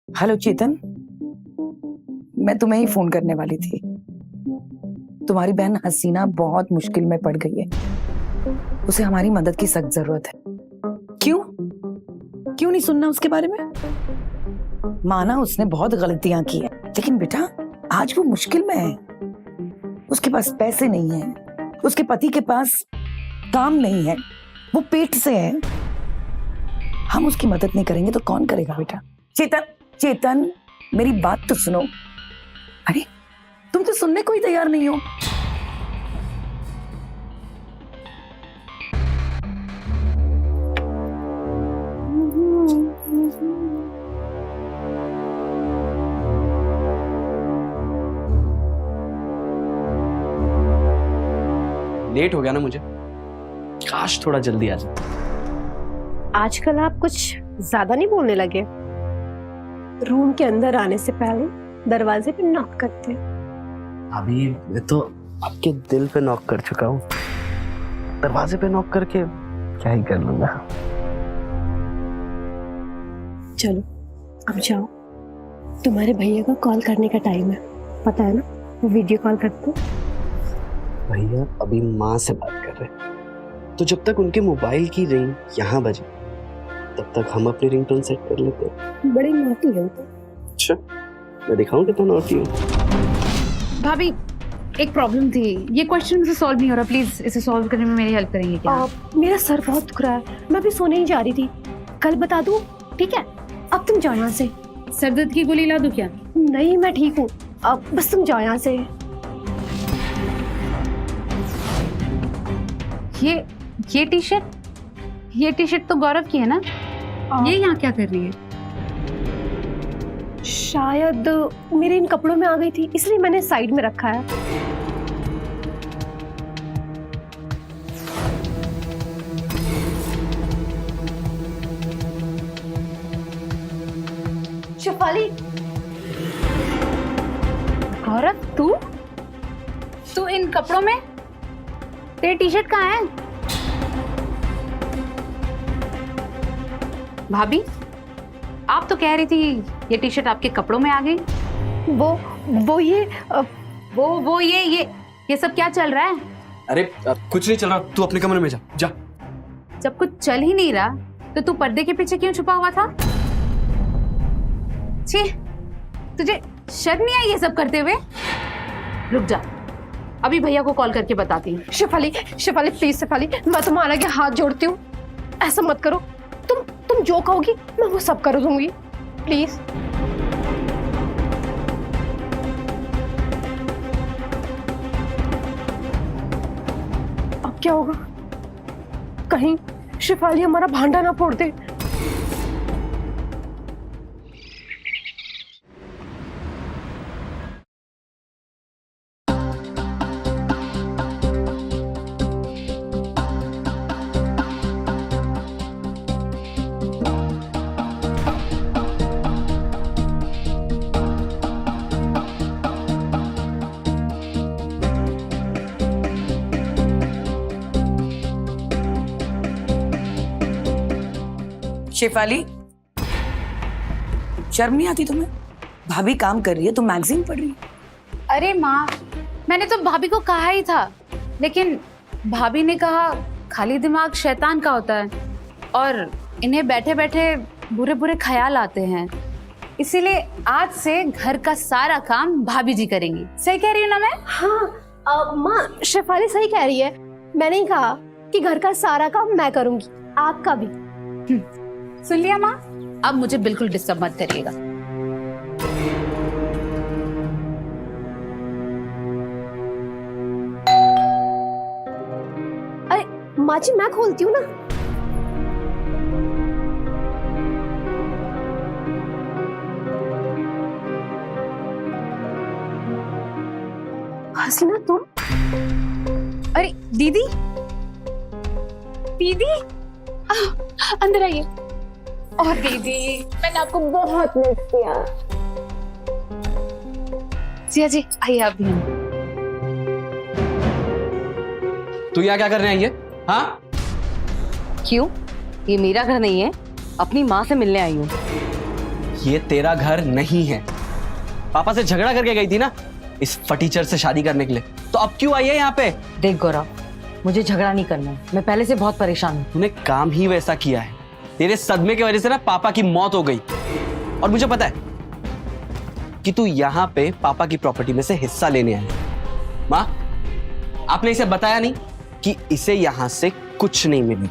Hello चेतन, मैं तुम्हें ही phone करने वाली थी। तुम्हारी बहन हसीना बहुत मुश्किल में पड़ गई है। उसे हमारी मदद की सख्त जरूरत है। क्यों क्यों नहीं सुनना उसके बारे में? माना उसने बहुत गलतियां की है, लेकिन बेटा आज वो मुश्किल में है। उसके पास पैसे नहीं है, उसके पति के पास काम नहीं है, वो पेट से है। हम उसकी मदद नहीं करेंगे तो कौन करेगा बेटा? चेतन चेतन, मेरी बात तो सुनो। अरे तुम तो सुनने को ही तैयार नहीं हो। लेट हो गया ना मुझे, काश थोड़ा जल्दी आ जाए। आजकल आप कुछ ज्यादा नहीं बोलने लगे? रूम के अंदर आने से पहले दरवाजे पे नॉक करते हैं। अभी मैं तो आपके दिल पे नॉक कर चुका हूँ, दरवाजे पे नॉक करके क्या ही कर लूंगा। चलो अब जाओ, तुम्हारे भैया को कॉल करने का टाइम है, पता है ना? वो वीडियो कॉल करते हैं। भैया अभी माँ से बात कर रहे हैं, तो जब तक उनके मोबाइल की रिंग यहाँ बजे तब तक हम अपनी रिंगटोन सेट कर लेते हैं। बड़ी नॉटी है तो। अच्छा, मैं दिखाऊं कितना नॉटी हूँ? भाभी एक प्रॉब्लम थी, ये क्वेश्चन मुझे सॉल्व नहीं हो रहा, प्लीज इसे सॉल्व करने में मेरी हेल्प करेंगे क्या? मेरा सर बहुत दुख रहा है, मैं भी सोने ही जा रही थी। कल बता दूं? ठीक है, अब तुम जाओ यहाँ से। सर दर्द की गोली ला दूं क्या? नहीं मैं ठीक हूँ, अब बस तुम जाओ यहाँ से। ये टी शर्ट तो गौरव की है ना? ये यहाँ क्या कर रही है? शायद मेरे इन कपड़ों में आ गई थी, इसलिए मैंने साइड में रखा है। शेफाली। गौरव तू इन कपड़ों में? तेरी टी शर्ट कहाँ है? भाभी आप तो कह रही थी ये टी शर्ट आपके कपड़ों में आ गई। वो ये सब क्या चल रहा है? अरे कुछ नहीं चल रहा, तू अपने कमरे में जा जा। जब कुछ चल ही नहीं रहा तो तू पर्दे के पीछे क्यों छुपा हुआ था? छी, तुझे शर्म नहीं आई ये सब करते हुए? रुक जा, अभी भैया को कॉल करके बताती हूँ। शेफाली प्लीज शेफाली, मैं तुम्हारे आगे हाथ जोड़ती हूँ, ऐसा मत करो। तुम जो कहोगी मैं वो सब कर दूंगी, प्लीज। अब क्या होगा? कहीं शेफाली हमारा भांडा ना फोड़ दे। शेफाली, शर्म नहीं आती तुम्हें? भाभी काम कर रही है, तुम मैगजीन पढ़ रही है। अरे माँ, मैंने तो भाभी को कहा ही था, लेकिन भाभी ने कहा खाली दिमाग शैतान का होता है और इन्हें बैठे बैठे बुरे बुरे ख्याल आते हैं, इसीलिए आज से घर का सारा काम भाभी जी करेंगी। सही कह रही हूँ ना मैं? हाँ माँ, शेफाली सही कह रही है। मैंने ही कहा कि घर का सारा काम मैं करूंगी, आपका भी। सुन लिया माँ, अब मुझे बिल्कुल डिस्टर्ब मत करिएगा। अरे माँ जी, मैं खोलती हूँ ना। हसीना तुम? अरे दीदी अंदर आइए। और दीदी, मैंने आपको बहुत मिस किया। जिया जी आइए आप भी। तू यहाँ क्या कर रहे हैं ये? हाँ, क्यों? ये मेरा घर नहीं है, अपनी माँ से मिलने आई हूँ। ये तेरा घर नहीं है। पापा से झगड़ा करके गई थी ना इस फटीचर से शादी करने के लिए, तो अब क्यों आई है यहाँ पे? देख गौरव, मुझे झगड़ा नहीं करना है, मैं पहले से बहुत परेशान हूँ। तूने काम ही वैसा किया है। तेरे सदमे की वजह से ना पापा की मौत हो गई, और मुझे पता है कि तू यहाँ पे पापा की प्रॉपर्टी में से हिस्सा लेने आया है। माँ, आपने इसे बताया नहीं कि इसे यहाँ से कुछ नहीं मिली।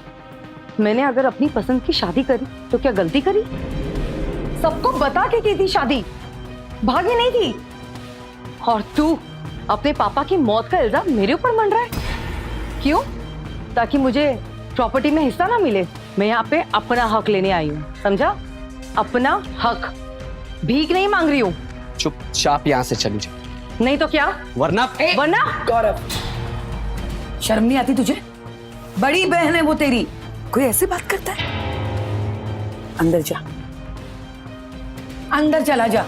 मैंने अगर अपनी पसंद की शादी करी तो क्या गलती करी? सबको बता के की थी शादी, भागी नहीं थी। और तू अपने पापा की मौत का इल्जाम मेरे ऊपर मंड रहा है। क्यों? ताकि मुझे प्रॉपर्टी में हिस्सा ना मिले। मैं यहाँ पे अपना हक लेने आई हूँ, समझा? अपना हक, भीख नहीं मांग रही हूँ। चुपचाप यहाँ से चली जा, नहीं तो क्या? वरना गौरव, शर्म नहीं आती तुझे? बड़ी बहन है वो तेरी, कोई ऐसे बात करता है? अंदर जा, अंदर चला जा।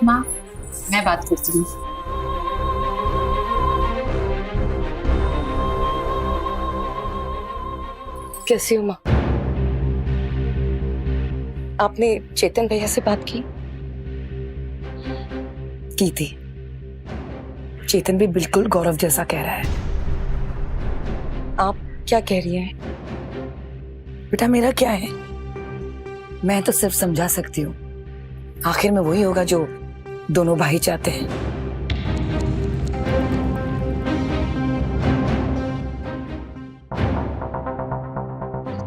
माँ, मैं बात करती हूँ। कैसी हो माँ? आपने चेतन भैया से बात की थी? चेतन भी बिल्कुल गौरव जैसा कह रहा है। आप क्या कह रही हैं? बेटा मेरा क्या है, मैं तो सिर्फ समझा सकती हूँ। आखिर में वही होगा जो दोनों भाई चाहते हैं।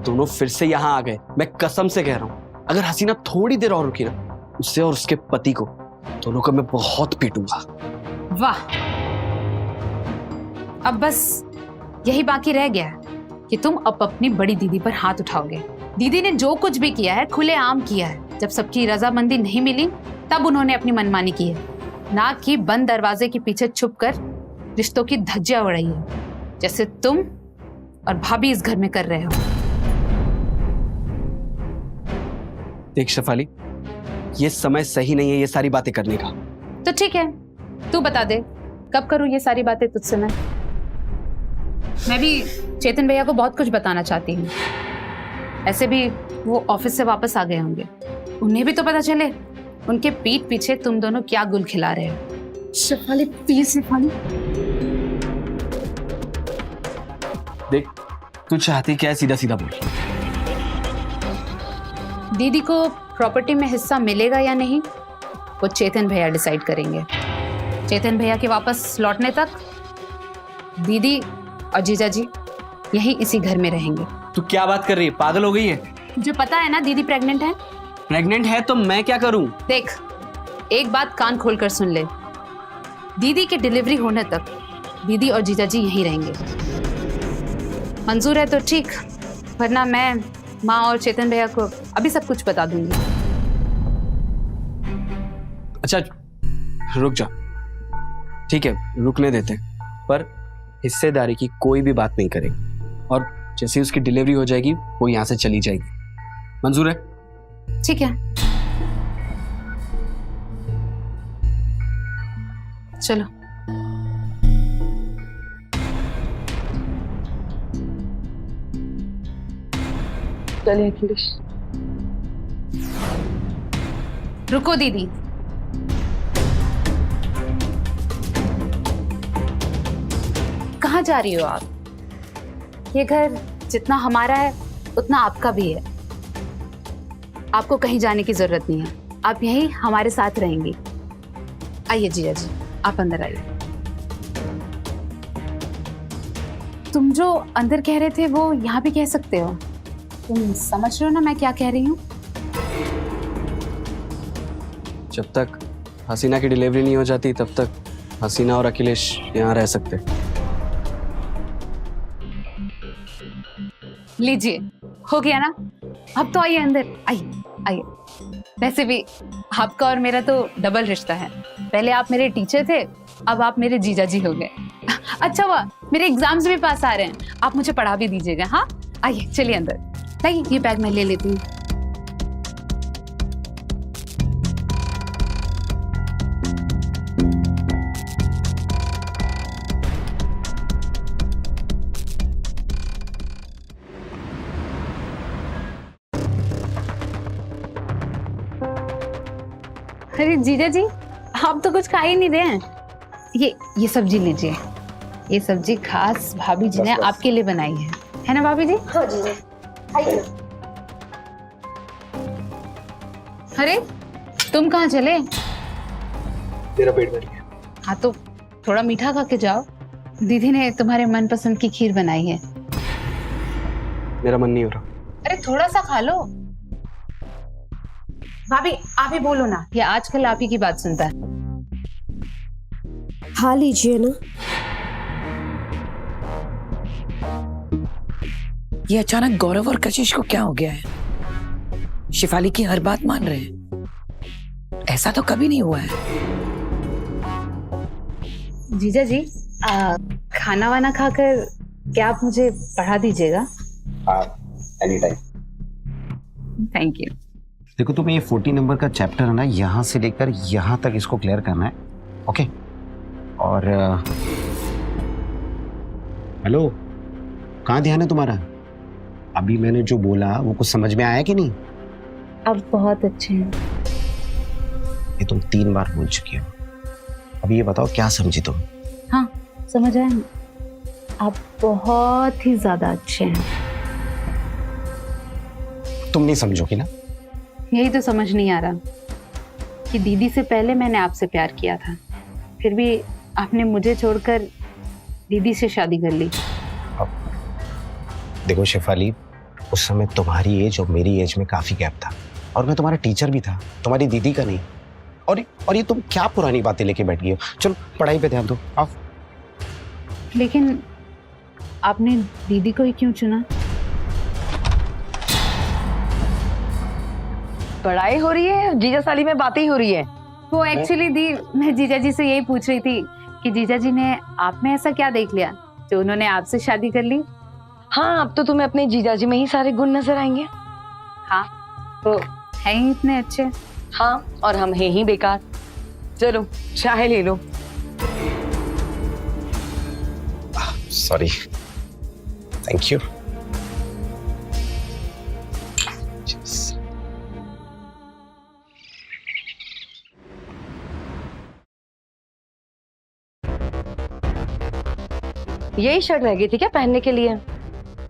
दोनों फिर से यहाँ आ गए। मैं कसम से कह रहा हूँ, अगर हसीना थोड़ी देर और रुकी ना, उससे और उसके पति को, दोनों को मैं बहुत पीटूंगा। वाह, अब बस यही बाकी रह गया है कि तुम अब अपनी बड़ी दीदी पर हाथ उठाओगे। दीदी ने जो कुछ भी किया है खुलेआम किया है। जब सबकी रजामंदी नहीं मिली तब उन्होंने अपनी मनमानी की है, ना कि बंद दरवाजे के पीछे छुपकर रिश्तों की धज्जियां उड़ाई है, जैसे तुम और भाभी इस घर में कर रहे हो। देख शेफाली, ये समय सही नहीं है ये सारी बातें करने का। तो ठीक है, तू बता दे कब करूं ये सारी बातें तुझसे। मैं भी चेतन भैया को बहुत कुछ बताना चाहती हूँ। ऐसे भी वो ऑफिस से वापस आ गए होंगे, उन्हें भी तो पता चले उनके पीठ पीछे तुम दोनों क्या गुल खिला रहे हो। शेफाली प्लीज, शेफाली। देख, तू चाहती क्या है, सीधा सीधा बोल। दीदी को प्रॉपर्टी में हिस्सा मिलेगा या नहीं वो चेतन भैया डिसाइड करेंगे। चेतन भैया के वापस लौटने तक दीदी और जीजा जी यहीं इसी घर में रहेंगे। तू क्या बात कर रही है, पागल हो गई है? मुझे पता है ना दीदी प्रेग्नेंट है। प्रेग्नेंट है तो मैं क्या करूं? देख, एक बात कान खोलकर सुन ले, दीदी की डिलीवरी होने तक दीदी और जीजा जी यहीं रहेंगे। मंजूर है तो ठीक, वरना मैं माँ और चेतन भैया को अभी सब कुछ बता दूंगी। अच्छा रुक जा, ठीक है रुकने देते हैं, पर हिस्सेदारी की कोई भी बात नहीं करेंगे, और जैसे उसकी डिलीवरी हो जाएगी वो यहाँ से चली जाएगी। मंजूर है? ठीक है, चलो। चलिए अखिलेश। रुको दीदी, कहाँ जा रही हो आप? ये घर जितना हमारा है उतना आपका भी है। आपको कहीं जाने की जरूरत नहीं है, आप यहीं हमारे साथ रहेंगी। आइए जीजा जी, आप अंदर आइए। तुम जो अंदर कह रहे थे वो यहाँ भी कह सकते हो। तुम समझ रहे हो ना मैं क्या कह रही हूँ? जब तक हसीना की डिलीवरी नहीं हो जाती तब तक हसीना और अखिलेश यहाँ रह सकते। लीजिए, हो गया ना? अब तो आइए अंदर, आइए आइए। वैसे भी आपका और मेरा तो डबल रिश्ता है। पहले आप मेरे टीचर थे, अब आप मेरे जीजा जी हो गए। अच्छा हुआ मेरे एग्जाम्स भी पास आ रहे हैं, आप मुझे पढ़ा भी दीजिएगा। हाँ आइए, चलिए अंदर। लाइए ये बैग मैं ले लेती हूँ। अरे जीजा जी, आप तो कुछ खा ही नहीं रहे हैं। ये सब्जी लीजिए। ये सब्जी खास भाभी जी ने आपके लिए बनाई है ना भाभी जी? हाँ जी। आइए। अरे तुम कहाँ चले? मेरा पेट भर गया। हाँ तो थोड़ा मीठा खा के जाओ। दीदी ने तुम्हारे मनपसंद की खीर बनाई है। मेरा मन नहीं हो रहा। अरे थोड़ा सा खा लो। भाभी आप ही बोलो ना, ये आजकल आप ही की बात सुनता है। खा लीजिए ना। ये अचानक गौरव और कशिश को क्या हो गया है? शिफाली की हर बात मान रहे हैं। ऐसा तो कभी नहीं हुआ है। जीजा जी, खाना वाना खाकर क्या आप मुझे पढ़ा दीजिएगा? हाँ, एनी टाइम। Thank you. देखो तुम्हें ये 40 नंबर का चैप्टर है ना, यहाँ से लेकर यहाँ तक इसको क्लियर करना है। ओके? और हेलो, कहाँ ध्यान है तुम्हारा? अभी मैंने जो बोला वो कुछ समझ में आया कि नहीं? आप बहुत अच्छे हैं। ये तुम 3 बार बोल चुकी हो। अभी ये बताओ क्या समझी तुम? हाँ समझ आया ना। आप बहुत ही ज्यादा अच्छे हैं। तुम नहीं समझोगी ना? यही तो समझ नहीं आ रहा कि दीदी से पहले मैंने आपसे प्यार किया था, फिर भी आपने मुझे छोड़कर दीदी से शादी कर ली। देखो शेफाली, उस समय तुम्हारी एज और मेरी एज में काफी गैप था, और मैं तुम्हारा टीचर भी था, तुम्हारी दीदी का नहीं। और ये तुम क्या पुरानी बातें लेके बैठ गई हो? चलो पढ़ाई पे ध्यान दो। आओ। लेकिन आपने दीदी को ही क्यों चुना? पढ़ाई हो रही है, जीजा साली में बातें ही हो रही है। वो एक्चुअली दी, मैं जीजा जी से यही पूछ रही थी कि जीजा जी ने आप में ऐसा क्या देख लिया जो उन्होंने आपसे शादी कर ली? हाँ, अब तो तुम्हें अपने जीजाजी में ही सारे गुण नजर आएंगे। हाँ तो है ही इतने अच्छे। हाँ, और हम हैं ही बेकार। चलो चाय ले लो। Sorry, thank you. यही शर्ट रह गई थी क्या पहनने के लिए?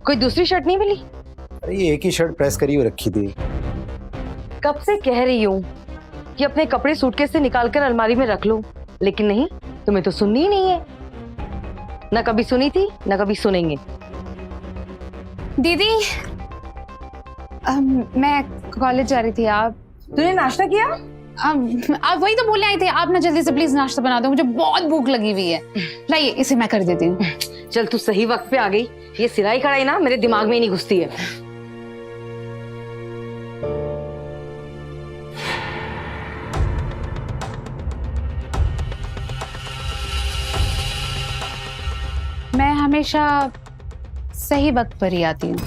कोई दूसरी शर्ट नहीं मिली? अरे ये एक ही शर्ट प्रेस करी हुई रखी थी। कब से कह रही हूँ कि अपने कपड़े सूटकेस से निकाल कर अलमारी में रख लो, लेकिन नहीं, तुम्हें तो सुननी ही नहीं है। ना कभी सुनी थी, ना कभी सुनेंगे। दीदी मैं कॉलेज जा रही थी। आप तूने नाश्ता किया? आप वही तो बोलने आई थे। आप ना जल्दी से प्लीज नाश्ता बना दो, मुझे बहुत भूख लगी हुई है। लाइए इसे मैं कर देती हूँ। चल तू सही वक्त पे आ गई। ये सिलाई कढ़ाई ना मेरे दिमाग में ही नहीं घुसती है। मैं हमेशा सही वक्त पर ही आती हूँ,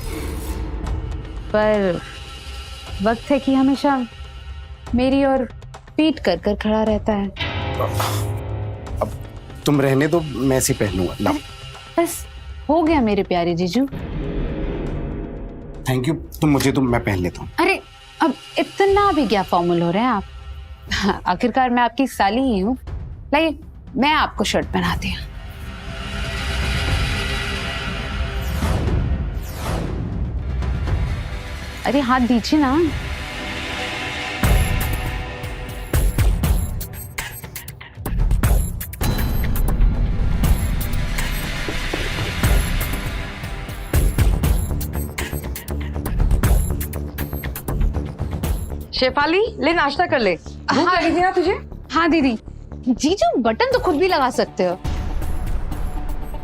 पर वक्त है कि हमेशा मेरी और पीट कर कर खड़ा रहता है। अब तुम रहने दो, मैं ऐसे पहनूंगा। लाओ। बस हो गया मेरे प्यारे जीजू। Thank you. तुम मुझे तुम, मैं पहन लेता हूँ। अरे अब इतना भी क्या फॉर्मल हो रहे हैं आप? आखिरकार मैं आपकी साली ही हूँ। लाइए मैं आपको शर्ट पहनाती हूँ। अरे हाथ दीजिए ना। शेफाली ले नाश्ता कर ले। भूख लगी थी ना तुझे? हाँ दीदी। जीजू बटन तो खुद भी लगा सकते हो।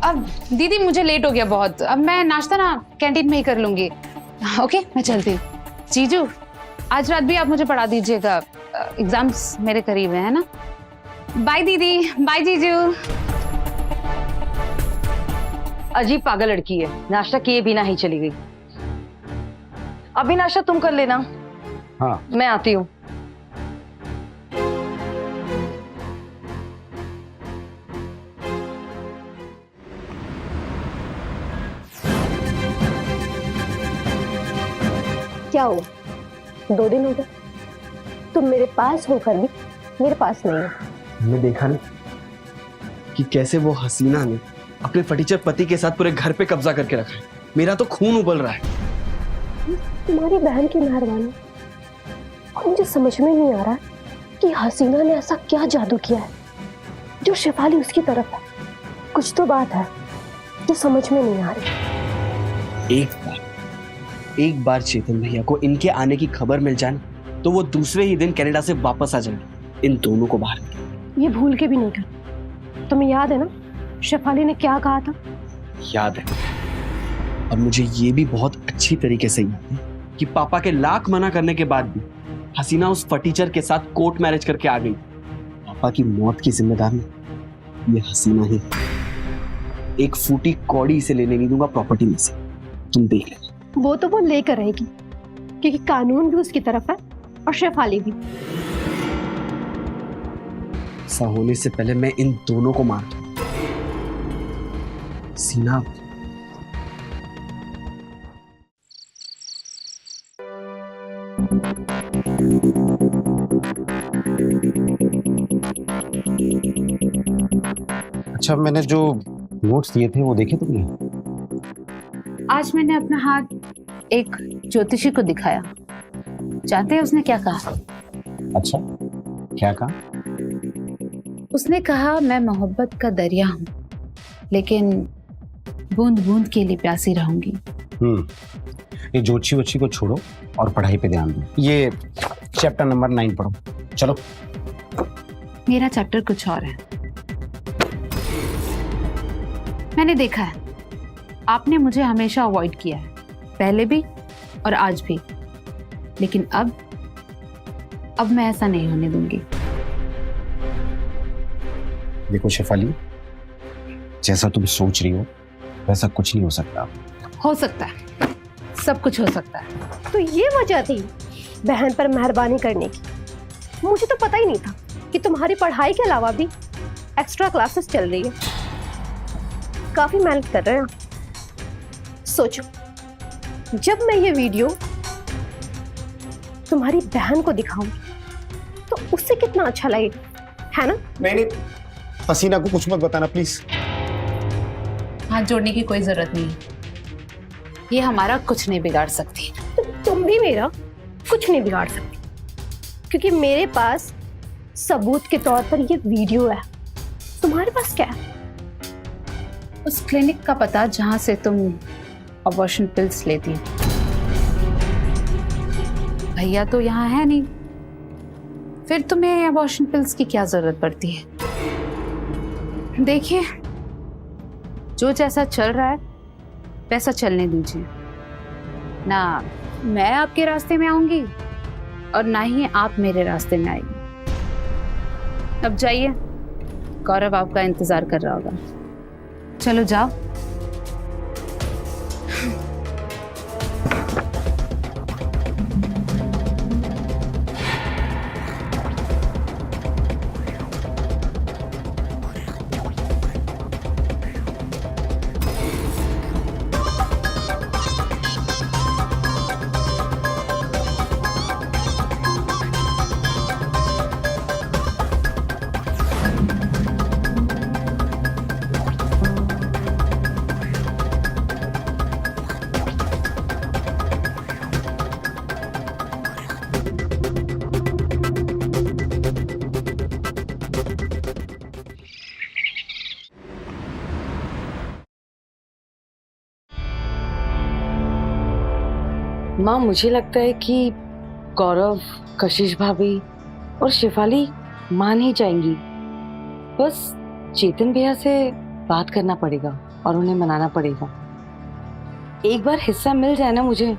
अब दीदी मुझे लेट हो गया बहुत, अब मैं नाश्ता ना कैंटीन में ही कर लूंगी। ओके मैं चलती हूँ। जीजू आज रात भी आप मुझे पढ़ा दीजिएगा, एग्जाम्स मेरे करीब है ना? बाय दीदी। बाय जीजू। अजीब पागल लड़की है, नाश्ता किए बिना ही चली गई। अभी नाश्ता तुम कर लेना। हाँ। मैं आती हूँ। क्या हुआ? 2 दिन हो गए तुम मेरे पास होकर भी मेरे पास नहीं है। हमने देखा ना कि कैसे वो हसीना ने अपने फटीचर पति के साथ पूरे घर पे कब्जा करके रखा है। मेरा तो खून उबल रहा है। तुम्हारी बहन की मेहरबानी। और मुझे समझ में नहीं आ रहा है कि हसीना ने ऐसा क्या जादू किया है जो शेफाली उसकी तरफ है। कुछ तो बात है जो समझ में नहीं आ रही। एक बार चेतन भैया को इनके आने की खबर मिल जाए तो वो दूसरे ही दिन कनाडा से वापस आ जाएंगे। इन दोनों को बाहर निकालो। ये भूल के भी नहीं कर। तुम्हें याद है ना शेफाली ने क्या कहा था? याद है, और मुझे ये भी बहुत अच्छी तरीके से याद है कि पापा के लाख मना करने के बाद भी हसीना उस फटीचर के साथ कोर्ट मैरिज करके आ गई। पापा की मौत की जिम्मेदार में ये हसीना ही। एक फूटी कौड़ी इसे लेने नहीं दूंगा प्रॉपर्टी में से, तुम देख लेना। वो तो वो लेकर रहेगी क्योंकि कानून भी उसकी तरफ है और शेफाली भी। ऐसा होने से पहले मैं इन दोनों को मार दूं। सीना अच्छा, मैंने जो नोट्स दिए थे वो देखे तुमने? आज मैंने अपना हाथ एक ज्योतिषी को दिखाया। जानते हैं उसने क्या कहा? अच्छा, क्या कहा? उसने कहा मैं मोहब्बत का दरिया हूँ, लेकिन बूंद बूंद के लिए प्यासी रहूंगी। ये जोची वोची को छोड़ो और पढ़ाई पे ध्यान दो। ये चैप्टर नंबर 9 पढ़ो। चलो। मेरा चैप्टर कुछ और है। मैंने देखा है आपने मुझे हमेशा अवॉइड किया है, पहले भी और आज भी, लेकिन अब मैं ऐसा नहीं होने दूंगी। देखो शेफाली, जैसा तुम सोच रही हो वैसा कुछ नहीं हो सकता। हो सकता है, सब कुछ हो सकता है। तो ये वजह थी बहन पर मेहरबानी करने की। मुझे तो पता ही नहीं था कि तुम्हारी पढ़ाई के अलावा भी एक्स्ट्रा क्लासेस चल रही है। काफी मेहनत कर रहे हैं। सोचो, जब मैं ये वीडियो तुम्हारी बहन को दिखाऊंगी तो उससे कितना अच्छा लगेगा, है ना? नहीं, हसीना को कुछ मत बताना प्लीज। हाथ जोड़ने की कोई जरूरत नहीं, ये हमारा कुछ नहीं बिगाड़ सकती। तो तुम भी मेरा कुछ नहीं बिगाड़ सकती, क्योंकि मेरे पास सबूत के तौर पर ये वीडियो है। तुम्हारे पास क्या है? उस क्लिनिक का पता जहां से तुम अबॉर्शन पिल्स लेती हो। भैया तो यहाँ है नहीं, फिर तुम्हें अबॉर्शन पिल्स की क्या जरूरत पड़ती है? देखिए, जो जैसा चल रहा है वैसा चलने दीजिए। ना मैं आपके रास्ते में आऊंगी और ना ही आप मेरे रास्ते में आएंगे। अब जाइए, गौरव आपका इंतजार कर रहा होगा। चलो जाओ। माँ, मुझे लगता है कि गौरव, कशिश भाभी और शेफाली मान ही जाएंगी। बस चेतन भैया से बात करना पड़ेगा और उन्हें मनाना पड़ेगा। एक बार हिस्सा मिल जाए ना मुझे,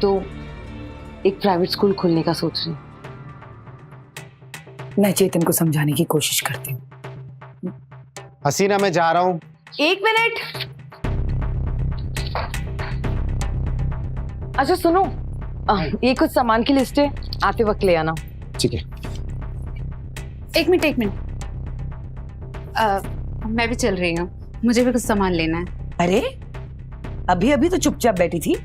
तो एक प्राइवेट स्कूल खोलने का सोच रही हूँ। मैं चेतन को समझाने की कोशिश करती हूँ। हसीना, मैं जा रहा हूँ। 1 मिनट। अच्छा सुनो, ये कुछ सामान की लिस्ट है, आते वक्त ले आना। ठीक है। एक मिनट मैं भी चल रही हूँ, मुझे भी कुछ सामान लेना है। अरे अभी अभी तो चुपचाप बैठी थी,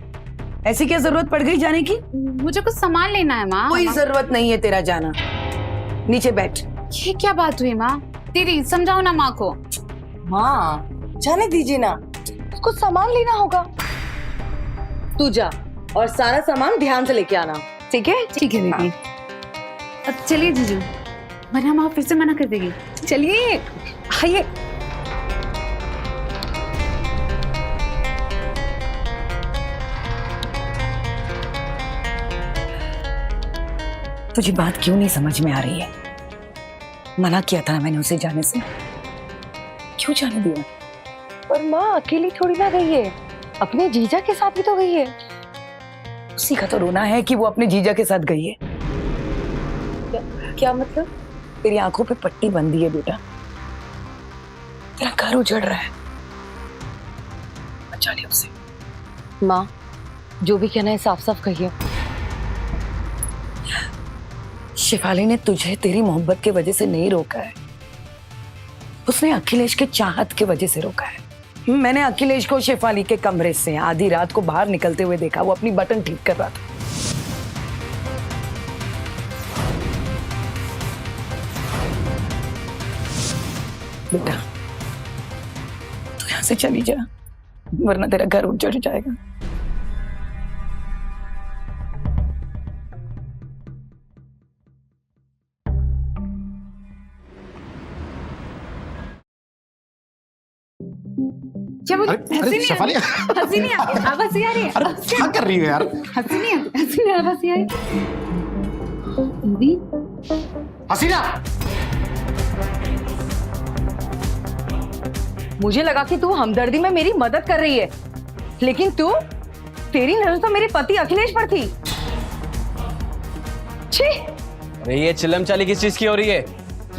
ऐसी क्या जरूरत पड़ गई जाने की? मुझे कुछ सामान लेना है माँ। कोई जरूरत नहीं है तेरा जाना। नीचे बैठ। ये क्या बात हुई माँ? दीदी समझाओ ना माँ को। माँ जाने दीजिए ना, उसको सामान लेना होगा। तू जा और सारा सामान ध्यान से लेके आना, ठीक है? ठीक है दीदी। अब चलिए जीजू, वरना माँ फिर से मना कर देगी। चलिए आइए। तुझे बात क्यों नहीं समझ में आ रही है? मना किया था ना मैंने उसे जाने से, क्यों जाने दिया? पर माँ अकेली थोड़ी ना गई है, अपने जीजा के साथ भी तो गई है। उसी का तो रोना है कि वो अपने जीजा के साथ गई है। क्या मतलब? तेरी आंखों पे पट्टी बंधी है बेटा, तेरा घर उजड़ रहा है, बचा ले उसे। माँ जो भी कहना है साफ साफ कहिए। शिफाली ने तुझे तेरी मोहब्बत की वजह से नहीं रोका है, उसने अखिलेश के चाहत की वजह से रोका है। मैंने अखिलेश को शिफाली के कमरे से आधी रात को बाहर निकलते हुए देखा, वो अपनी बटन ठीक कर रहा था। बेटा तू यहां से चली जा, वरना तेरा घर उजड़ जाएगा। क्या बोल? अरे हंसी शेफाली, नहीं आ रही, आवाज नहीं आ रही है। अरे क्या कर रही हो यार? हंसी नहीं आवाज नहीं आ रही। दीदी हसीना, मुझे लगा कि तू हमदर्दी में मेरी मदद कर रही है, लेकिन तेरी नजर तो मेरे पति अखिलेश पर थी। छी! अरे ये चिल्लम चाली किस चीज की हो रही है?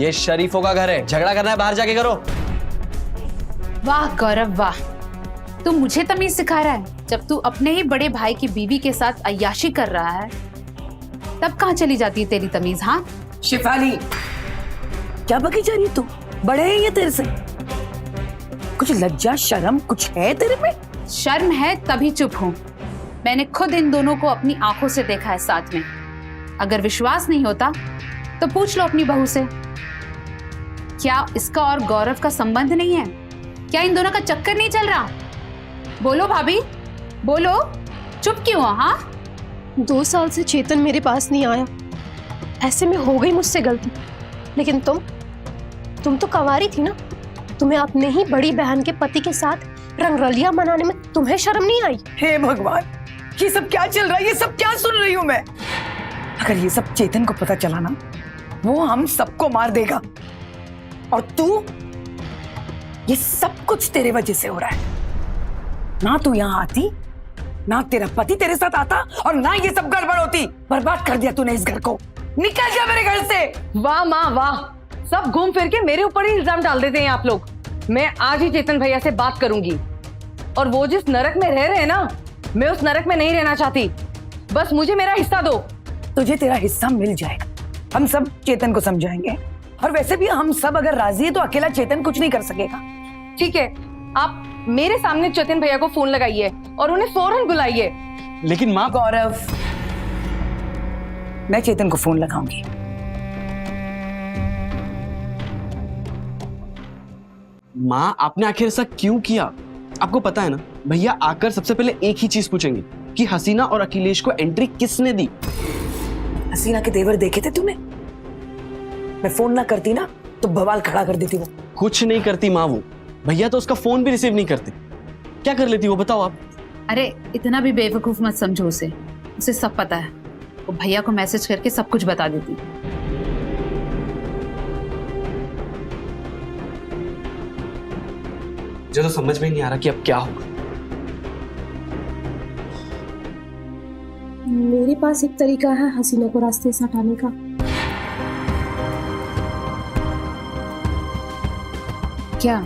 ये शरीफों का घर है, झगड़ा करना है बाहर जाके करो। वाह गौरव वाह, तू मुझे तमीज सिखा रहा है। जब तू अपने ही बड़े भाई की बीवी के साथ अय्याशी कर रहा है, तब कहाँ चली जाती है तेरी तमीज? हाँ शिफाली क्या बकी जा रही तू? बड़े हैं ये तेरे से, कुछ लज्जा शर्म कुछ है तेरे में? शर्म है तभी चुप हूं। मैंने खुद इन दोनों को अपनी आंखों से देखा है साथ में। अगर विश्वास नहीं होता तो पूछ लो अपनी बहू से। क्या इसका और गौरव का संबंध नहीं है? क्या इन दोनों का चक्कर नहीं चल रहा? बोलो भाभी बोलो, चुप क्यों हो? हाँ 2 साल से चेतन मेरे पास नहीं आया, ऐसे में हो गई मुझसे गलती। लेकिन तुम तो कंवारी थी ना, तुम्हें अपने ही बड़ी बहन के पति के साथ रंगरलिया मनाने में तुम्हें शर्म नहीं आई? हे भगवान, ये सब क्या चल रहा है? ये सब क्या सुन रही हूँ मैं? अगर ये सब चेतन को पता चला ना, वो हम सबको मार देगा। और तू, ये सब कुछ तेरे वजह से हो रहा है। ना तू यहाँ आती, ना तेरा पति तेरे साथ आता, और ना ये सब गड़बड़ होती। बर्बाद कर दिया तूने इस घर को। निकल जा मेरे घर से। वाह माँ वाह, सब घूम फिर के मेरे ऊपर ही इल्जाम डाल देते हैं आप लोग। मैं आज ही चेतन भैया से बात करूंगी, और वो जिस नरक में रह रहे हैं ना, मैं उस नरक में नहीं रहना चाहती। बस मुझे मेरा हिस्सा दो। तुझे तेरा हिस्सा मिल जाएगा, हम सब चेतन को समझाएंगे। और वैसे भी हम सब अगर राजी है तो अकेला चेतन कुछ नहीं कर सकेगा। ठीक है, आप मेरे सामने चेतन भैया को फोन लगाइए और उन्हें फौरन बुलाइए। लेकिन माँ, गौरव, मैं चेतन को फोन लगाऊंगी। माँ आपने आखिर ऐसा क्यों किया? आपको पता है ना, भैया आकर सबसे पहले एक ही चीज पूछेंगे कि हसीना और अखिलेश को एंट्री किसने दी। हसीना के तेवर देखे थे तूने? मैं फोन ना करती ना तो बवाल खड़ा कर देती वो। कुछ नहीं करती माँ वो, भैया तो उसका फोन भी रिसीव नहीं करते। क्या कर लेती वो, बताओ आप। अरे इतना भी बेवकूफ मत समझो उसे सब पता है। वो भैया को मैसेज करके सब कुछ बता देती। मुझे तो समझ में नहीं आ रहा कि अब क्या होगा। मेरे पास एक तरीका है हसीना को रास्ते से हटाने का। क्या?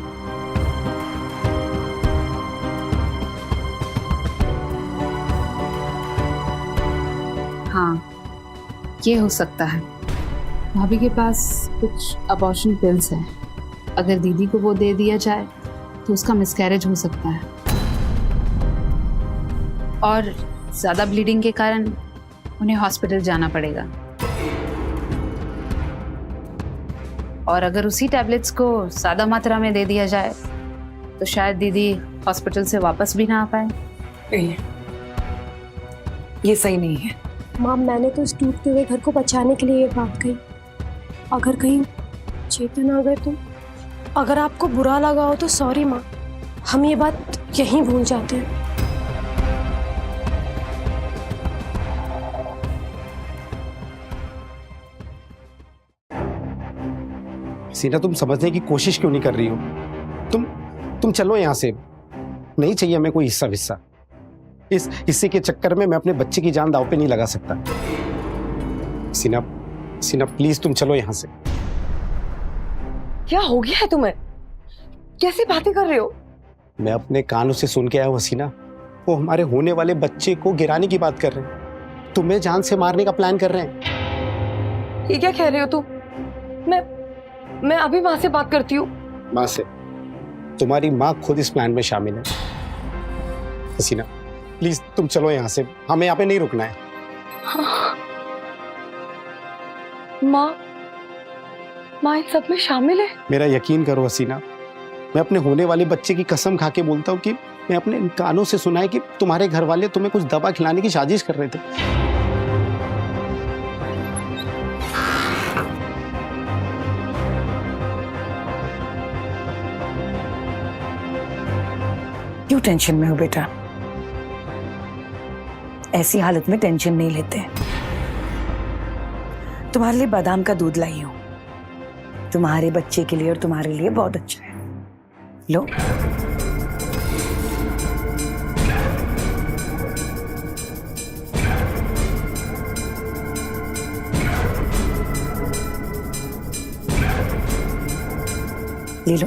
हाँ ये हो सकता है। भाभी के पास कुछ अबॉर्शन पिल्स है, अगर दीदी को वो दे दिया जाए तो उसका मिसकैरेज हो सकता है, और ज्यादा ब्लीडिंग के कारण उन्हें हॉस्पिटल जाना पड़ेगा। और अगर उसी टैबलेट्स को ज्यादा मात्रा में दे दिया जाए तो शायद दीदी हॉस्पिटल से वापस भी ना आ पाए। नहीं, ये सही नहीं है। माँ, मैंने तो इस टूटते हुए घर को बचाने के लिए ये बात कही। अगर कहीं चेतन आ गए तो, अगर आपको बुरा लगा हो तो सॉरी माँ, हम ये बात यहीं भूल जाते हैं। सीना, तुम समझने की कोशिश क्यों नहीं कर रही हो? तुम चलो यहाँ से। नहीं चाहिए हमें कोई हिस्सा। इस हिस्से के चक्कर में मैं अपने बच्चे की जान दांव पे नहीं लगा सकता। सीना प्लीज तुम चलो यहाँ से। क्या हो गया है तुम्हें? कैसी बातें कर रहे हो? मैं अपने कानों से सुन के आया हूँ हसीना, वो हमारे होने वाले बच्चे को गिराने की बात कर रहे हैं, तुम्हें जान से मारने का प्लान कर रहे हैं। ये क्या कह रहे हो तुम? मैं अभी माँ से बात करती हूँ। माँ से? तुम्हारी माँ खुद इस प्लान में शामिल है। हसीना प्लीज तुम चलो यहाँ से, हमें यहाँ पे नहीं रुकना है। हाँ। माँ इन सब में शामिल है? मेरा यकीन करो हसीना, मैं अपने होने वाले बच्चे की कसम खा के बोलता हूँ कि मैं अपने कानों से सुना है कि तुम्हारे घर वाले तुम्हें कुछ दवा खिलाने की साजिश कर रहे थे। क्यों टेंशन में हो बेटा? ऐसी हालत में टेंशन नहीं लेते। तुम्हारे लिए बादाम का दूध लाई हूं, तुम्हारे बच्चे के लिए और तुम्हारे लिए बहुत अच्छा है, लो। ले लो।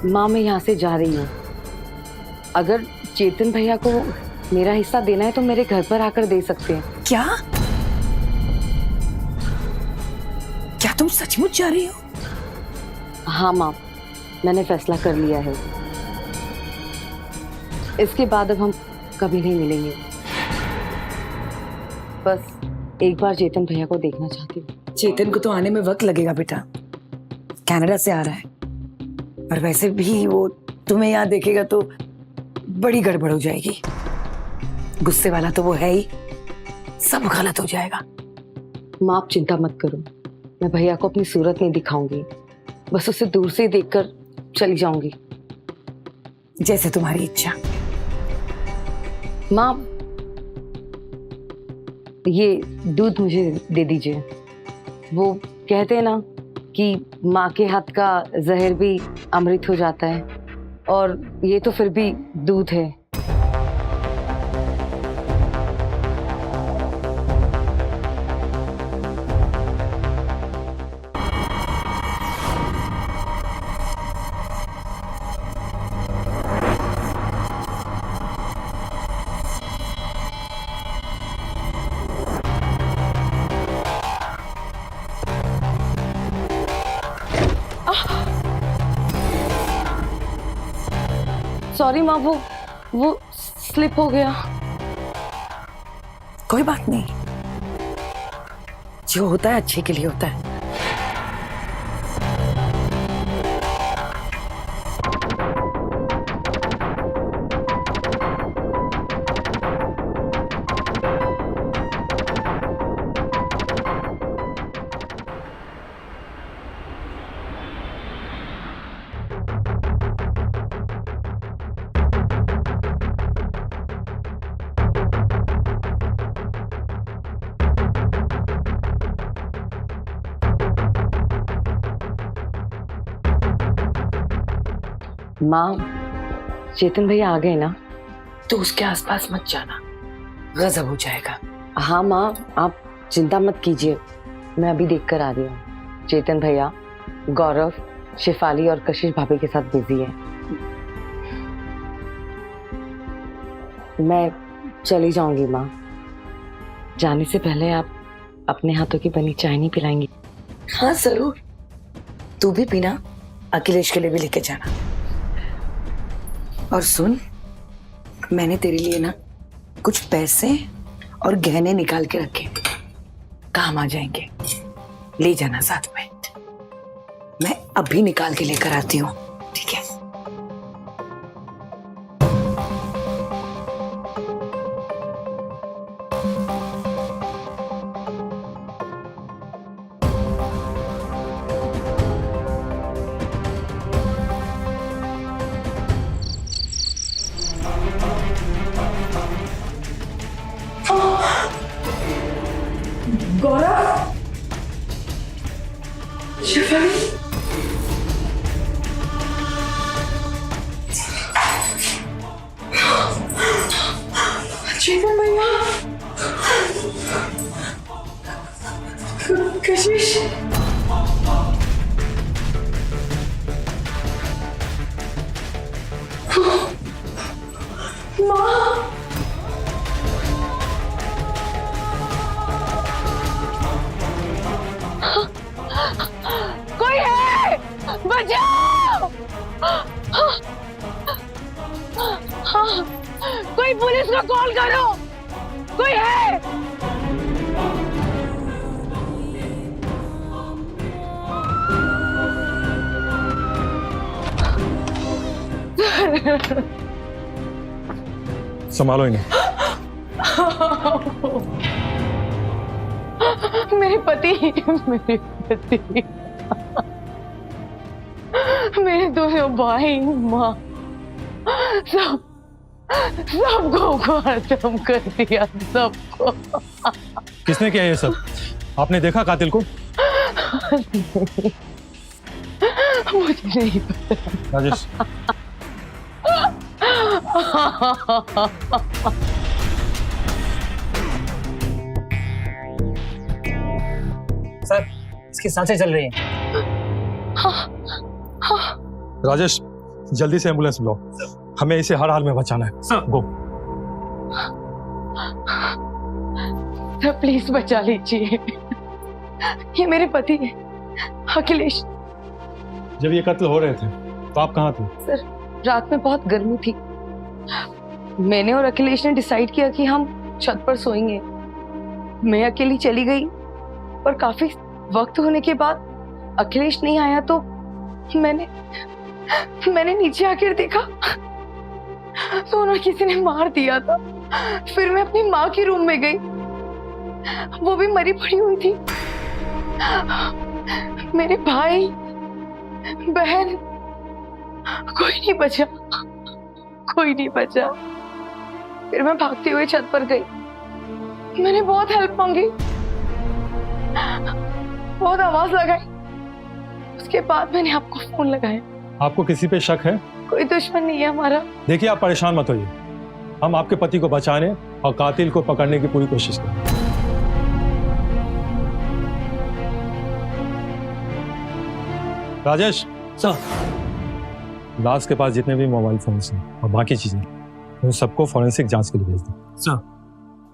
माँ, मैं यहाँ से जा रही हूँ। अगर चेतन भैया को मेरा हिस्सा देना है तो मेरे घर पर आकर दे सकते हैं। क्या तुम सचमुच जा रही हो? हाँ माँ, मैंने फैसला कर लिया है। इसके बाद अब हम कभी नहीं मिलेंगे। बस एक बार चेतन भैया को देखना चाहती हूँ। चेतन को तो आने में वक्त लगेगा बेटा, कनाडा से आ रहा है, और वैसे भी वो तुम्हें यहाँ देखेगा तो बड़ी गड़बड़ हो जाएगी। गुस्से वाला तो वो है ही, सब गलत हो जाएगा। माँ, आप चिंता मत करो, मैं भैया को अपनी सूरत नहीं दिखाऊंगी, बस उसे दूर से ही देखकर चली जाऊंगी। जैसे तुम्हारी इच्छा। माँ, ये दूध मुझे दे दीजिए। वो कहते हैं ना कि माँ के हाथ का जहर भी अमृत हो जाता है, और ये तो फिर भी दूध है। सॉरी माँ, वो स्लिप हो गया। कोई बात नहीं, जो होता है अच्छे के लिए होता है। माँ, चेतन भैया आ गए ना? तो उसके आसपास मत जाना, गजब हो जाएगा। हाँ माँ, आप चिंता मत कीजिए, मैं अभी देख कर आ रही हूँ। चेतन भैया गौरव, शेफाली और कशिश भाभी के साथ बिजी है। मैं चली जाऊंगी माँ। जाने से पहले आप अपने हाथों की बनी चाय नहीं पिलाएंगी? हाँ जरूर, तू भी पीना, अखिलेश के लिए भी लेके जाना। और सुन, मैंने तेरे लिए ना कुछ पैसे और गहने निकाल के रखे, काम आ जाएंगे। ले जाना साथ में, मैं अभी निकाल के लेकर आती हूँ, ठीक है? गौरव, शिफाली, चेतन भैया, कशिश, माँ, कोई है, बचाओ! कोई पुलिस को कॉल करो, कोई है? संभालो इन्हें। मेरे पति, मेरे दोनों भाई, माँ, सबको खत्म कर दिया, सबको। किसने किया ये सब? आपने देखा कातिल को? मुझे नहीं पता। राजेश, सर, इसकी सांसें चल रही हैं। राजेश, जल्दी से एम्बुलेंस बुलाओ, हमें इसे हर हाल में बचाना है। सर। गो। सर प्लीज बचा लीजिए, ये मेरे पति है, अखिलेश। जब ये कत्ल हो रहे थे तो आप कहाँ थे? सर रात में बहुत गर्मी थी, मैंने और अखिलेश ने डिसाइड किया कि हम छत पर सोएंगे। मैं अकेली चली गई और काफी वक्त होने के बाद अखिलेश नहीं आया तो मैंने नीचे आकर देखा तो उन्हें किसी ने मार दिया था। फिर मैं अपनी माँ के रूम में गई, वो भी मरी पड़ी हुई थी। मेरे भाई बहन कोई नहीं बचा, कोई नहीं बचा। फिर मैं भागते हुए छत पर गई, मैंने बहुत हेल्प मांगी, बहुत आवाज लगाई। उसके बाद मैंने आपको फोन लगाया। आपको किसी पे शक है? कोई दुश्मन नहीं है हमारा। देखिए, आप परेशान मत होइए, हम आपके पति को बचाने और कातिल को पकड़ने की पूरी कोशिश करेंगे। राजेश सर, लाश के पास जितने भी मोबाइल फोन हैं और बाकी चीजें, उन सबको फॉरेंसिक जांच के लिए भेज दें। सर।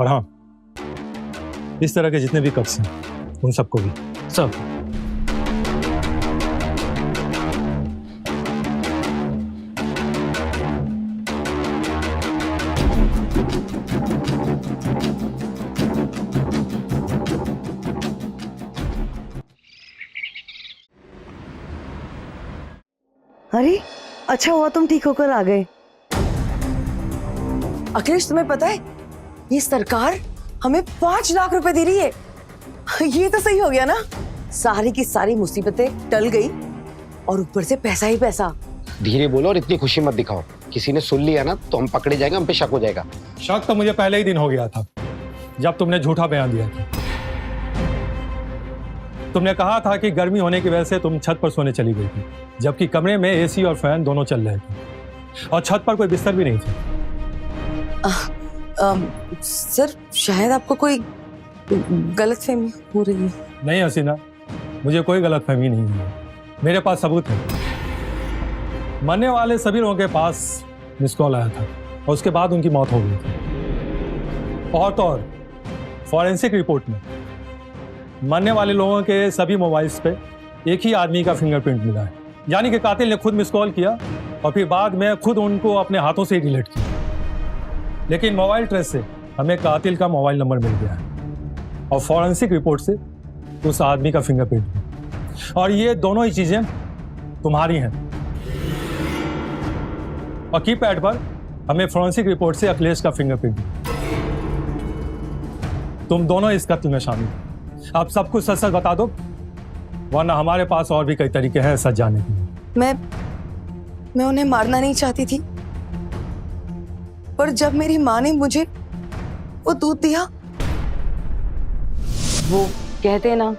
और हाँ, इस तरह के जितने भी कप्स हैं उन सबको भी। सर। अरे अच्छा हुआ तुम ठीक होकर आ गए। अखिलेश, तुम्हें पता है ये सरकार हमें 5 लाख रुपए दे रही है। ये तो सही हो गया ना, सारी की सारी मुसीबतें टल गई और ऊपर से पैसा ही पैसा। धीरे बोलो और इतनी खुशी मत दिखाओ, किसी ने सुन लिया ना तो हम पकड़े जाएंगे, हम पे शक हो जाएगा। शक तो मुझे पहले ही दिन हो गया था जब तुमने झूठा बयान दिया था। तुमने कहा था कि गर्मी होने की वजह से तुम छत पर सोने चली गई थी, जबकि कमरे में एसी और फैन दोनों चल रहे थे और छत पर कोई बिस्तर भी नहीं था। सर शायद आपको कोई गलतफहमी हो रही है। नहीं हसीना, मुझे कोई गलतफहमी नहीं है, मेरे पास सबूत है। मरने वाले सभी लोगों के पास मिस कॉल आया था और उसके बाद उनकी मौत हो गई थी। और तो और फॉरेंसिक रिपोर्ट में मरने वाले लोगों के सभी मोबाइल्स पे एक ही आदमी का फिंगरप्रिंट मिला है, यानी कि कातिल ने खुद मिस कॉल किया और फिर बाद में खुद उनको अपने हाथों से ही डिलीट किया। लेकिन मोबाइल ट्रेस से हमें कातिल का मोबाइल नंबर मिल गया है और फॉरेंसिक रिपोर्ट से उस आदमी का फिंगरप्रिंट भी। और ये दोनों ही चीजें तुम्हारी हैं। और कीपैड पर हमें फॉरेंसिक रिपोर्ट से अखिलेश का फिंगरप्रिंट भी। तुम दोनों इस कत्ल में शामिल हो। अब सब कुछ सच सच बता दो, वरना हमारे पास और भी कई तरीके हैं सच जानने के लिए। मैं उन्हें मारना नहीं चाहती थी, पर जब मेरी माँ ने मुझे वो दूध दिया। वो कहते हैं ना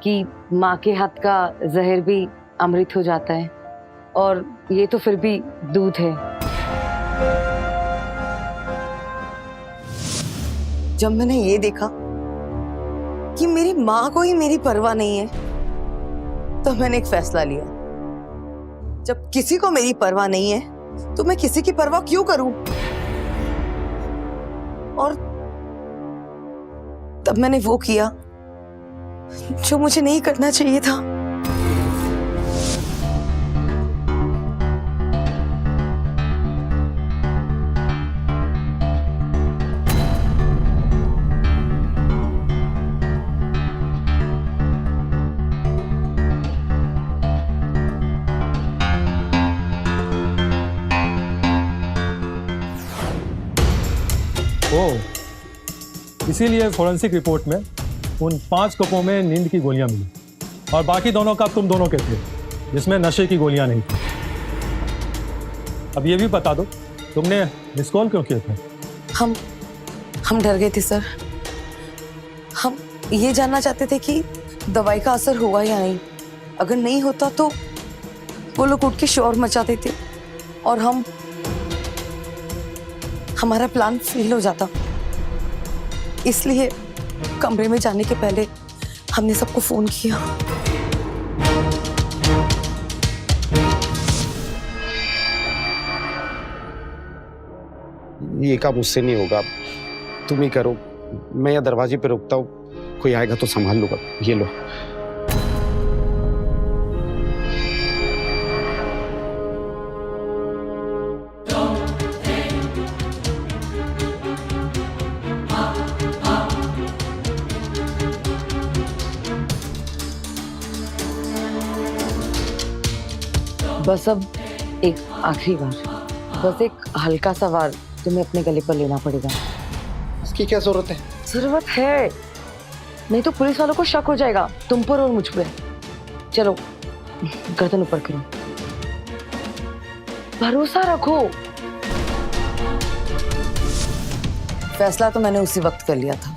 कि माँ के हाथ का जहर भी अमृत हो जाता है, और ये तो फिर भी दूध है। जब मैंने ये देखा कि मेरी माँ को ही मेरी परवाह नहीं है, तो मैंने एक फैसला लिया। जब किसी को मेरी परवाह नहीं है तो मैं किसी की परवाह क्यों करूं? और तब मैंने वो किया जो मुझे नहीं करना चाहिए था। इसीलिए फॉरेंसिक रिपोर्ट में उन 5 कपों में नींद की गोलियां मिली, और बाकी दोनों कप तुम दोनों के थे, जिसमें नशे की गोलियां नहीं थी। अब ये भी बता दो, तुमने मिस कॉल क्यों किए थे? हम डर गए थे सर। हम ये जानना चाहते थे कि दवाई का असर हुआ या नहीं। अगर नहीं होता तो वो लोग उठ के शोर मचाते थे और हमारा प्लान फेल हो जाता। इसलिए कमरे में जाने के पहले हमने सबको फोन किया। ये काम मुझसे नहीं होगा, तुम ही करो। मैं यहाँ दरवाजे पे रुकता हूँ, कोई आएगा तो संभाल लूंगा। ये लो। बस अब एक आखिरी बार, बस एक हल्का सा वार तुम्हें अपने गले पर लेना पड़ेगा। इसकी क्या जरूरत है? जरूरत है, नहीं तो पुलिस वालों को शक हो जाएगा तुम पर और मुझ पर। चलो गर्दन ऊपर करो, भरोसा रखो। फैसला तो मैंने उसी वक्त कर लिया था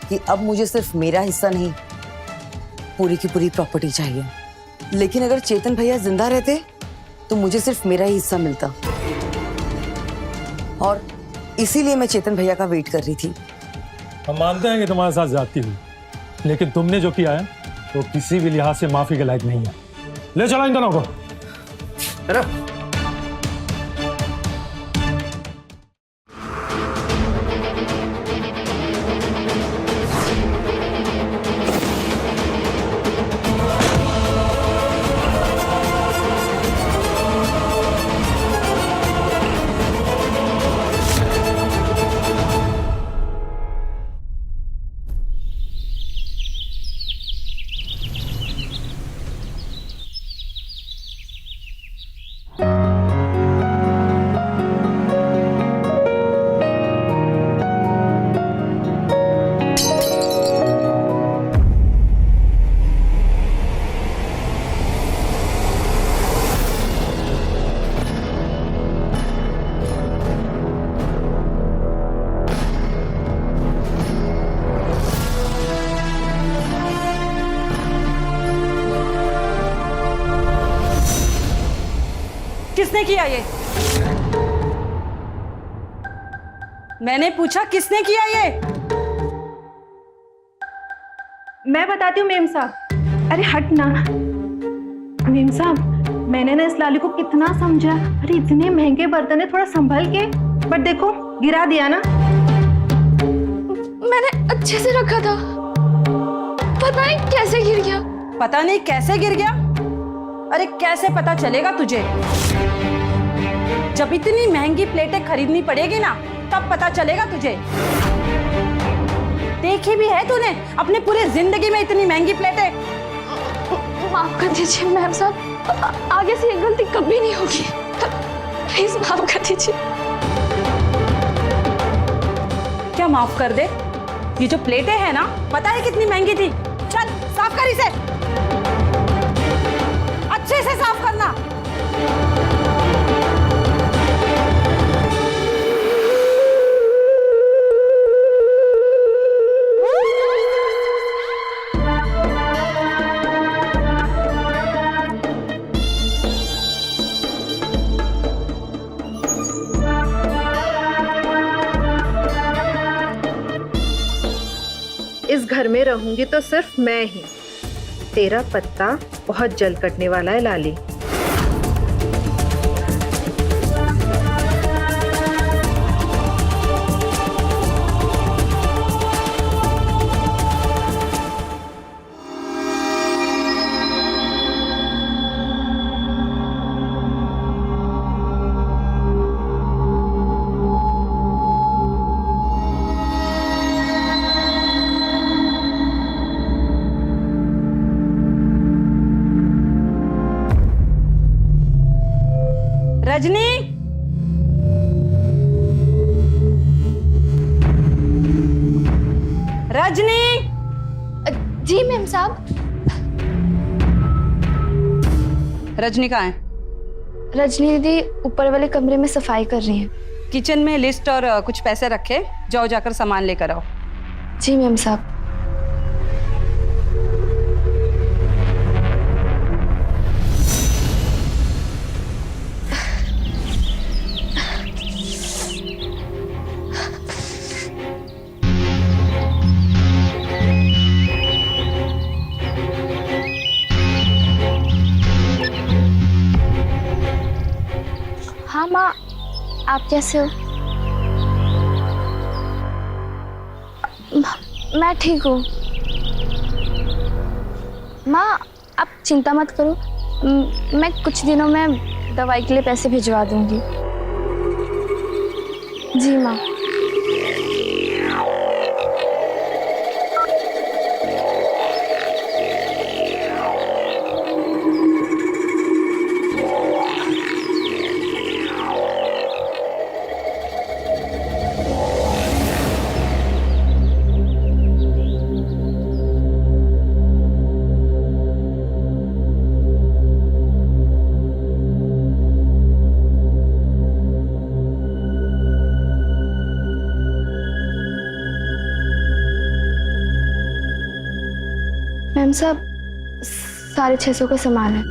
कि अब मुझे सिर्फ मेरा हिस्सा नहीं, पूरी की पूरी प्रॉपर्टी चाहिए। लेकिन अगर चेतन भैया जिंदा रहते तो मुझे सिर्फ मेरा ही हिस्सा मिलता, और इसीलिए मैं चेतन भैया का वेट कर रही थी। हम मानते हैं कि तुम्हारे साथ ज्यादती हुई, लेकिन तुमने जो किया है वो किसी भी लिहाज से माफी के लायक नहीं है। ले चलो इन दोनों को। अरे किसने किया ये? मैंने पूछा किसने किया ये? मैं बताती हूँ मेम साहब। अरे हट ना मेम साहब, मैंने ना इस लाली को कितना समझा। अरे इतने महंगे बर्तन है, थोड़ा संभल के। बट देखो गिरा दिया ना। मैंने अच्छे से रखा था, पता नहीं कैसे गिर गया। पता नहीं कैसे गिर गया? अरे कैसे पता चलेगा तुझे? जब इतनी महंगी प्लेटें खरीदनी पड़ेगी ना, कब पता चलेगा तुझे? देखी भी है तूने अपनी पूरी जिंदगी में इतनी महंगी प्लेटें? माफ कर दीजिए मैम साहब, आगे से ये गलती कभी नहीं होगी, प्लीज माफ कर दीजिए। क्या माफ कर दे? ये जो प्लेटें हैं ना, पता है कितनी महंगी थी? चल साफ कर इसे, अच्छे से साफ करना। इस घर में रहूंगी तो सिर्फ मैं ही। तेरा पत्ता बहुत जल्द कटने वाला है लाली। रजनी, रजनी। जी मैम साहब। रजनी कहाँ है? रजनी दीदी ऊपर वाले कमरे में सफाई कर रही हैं। किचन में लिस्ट और कुछ पैसे रखे, जाओ जाकर सामान लेकर आओ। जी मैम साहब। हाँ माँ, आप कैसे हो? मैं ठीक हूँ माँ, आप चिंता मत करो। मैं कुछ दिनों में दवाई के लिए पैसे भिजवा दूंगी। जी माँ। मैम साहब, 650 का सामान है।